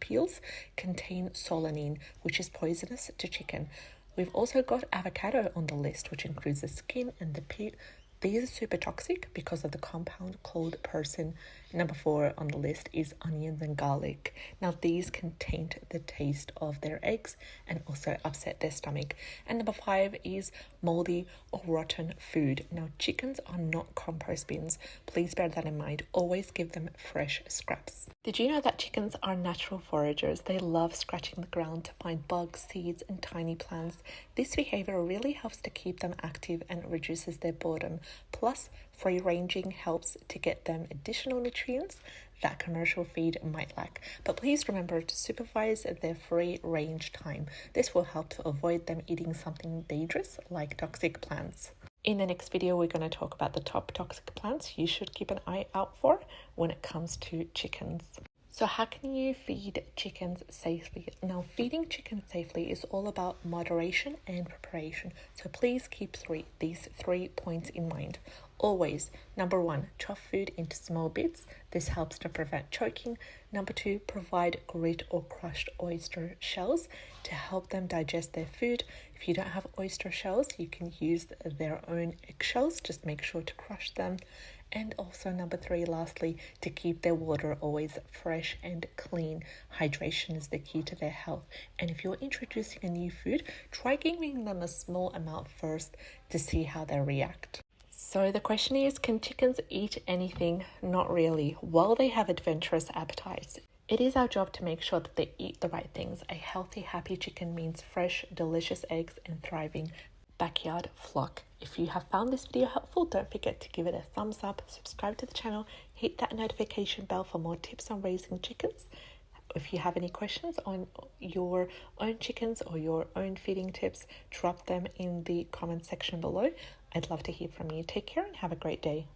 peels contain solanine, which is poisonous to chicken. We've also got avocado on the list, which includes the skin and the pit. These are super toxic because of the compound called persin. Number 4 on the list is onions and garlic. Now these can taint the taste of their eggs and also upset their stomach. And number 5 is moldy or rotten food. Now chickens are not compost bins. Please bear that in mind. Always give them fresh scraps. Did you know that chickens are natural foragers? They love scratching the ground to find bugs, seeds, and tiny plants. This behavior really helps to keep them active and reduces their boredom. Plus, free ranging helps to get them additional nutrients that commercial feed might lack. But please remember to supervise their free range time. This will help to avoid them eating something dangerous like toxic plants. In the next video, we're going to talk about the top toxic plants you should keep an eye out for when it comes to chickens. So how can you feed chickens safely? Now, feeding chickens safely is all about moderation and preparation. So please keep these 3 points in mind. Always, number 1, chop food into small bits. This helps to prevent choking. Number 2, provide grit or crushed oyster shells to help them digest their food. If you don't have oyster shells, you can use their own eggshells. Just make sure to crush them. And also number 3, lastly, to keep their water always fresh and clean. Hydration is the key to their health. And if you're introducing a new food, try giving them a small amount first to see how they react. So the question is, can chickens eat anything? Not really. While they have adventurous appetites, it is our job to make sure that they eat the right things. A healthy, happy chicken means fresh, delicious eggs and thriving backyard flock. If you have found this video helpful, don't forget to give it a thumbs up, subscribe to the channel, hit that notification bell for more tips on raising chickens. If you have any questions on your own chickens or your own feeding tips, drop them in the comment section below. I'd love to hear from you. Take care and have a great day.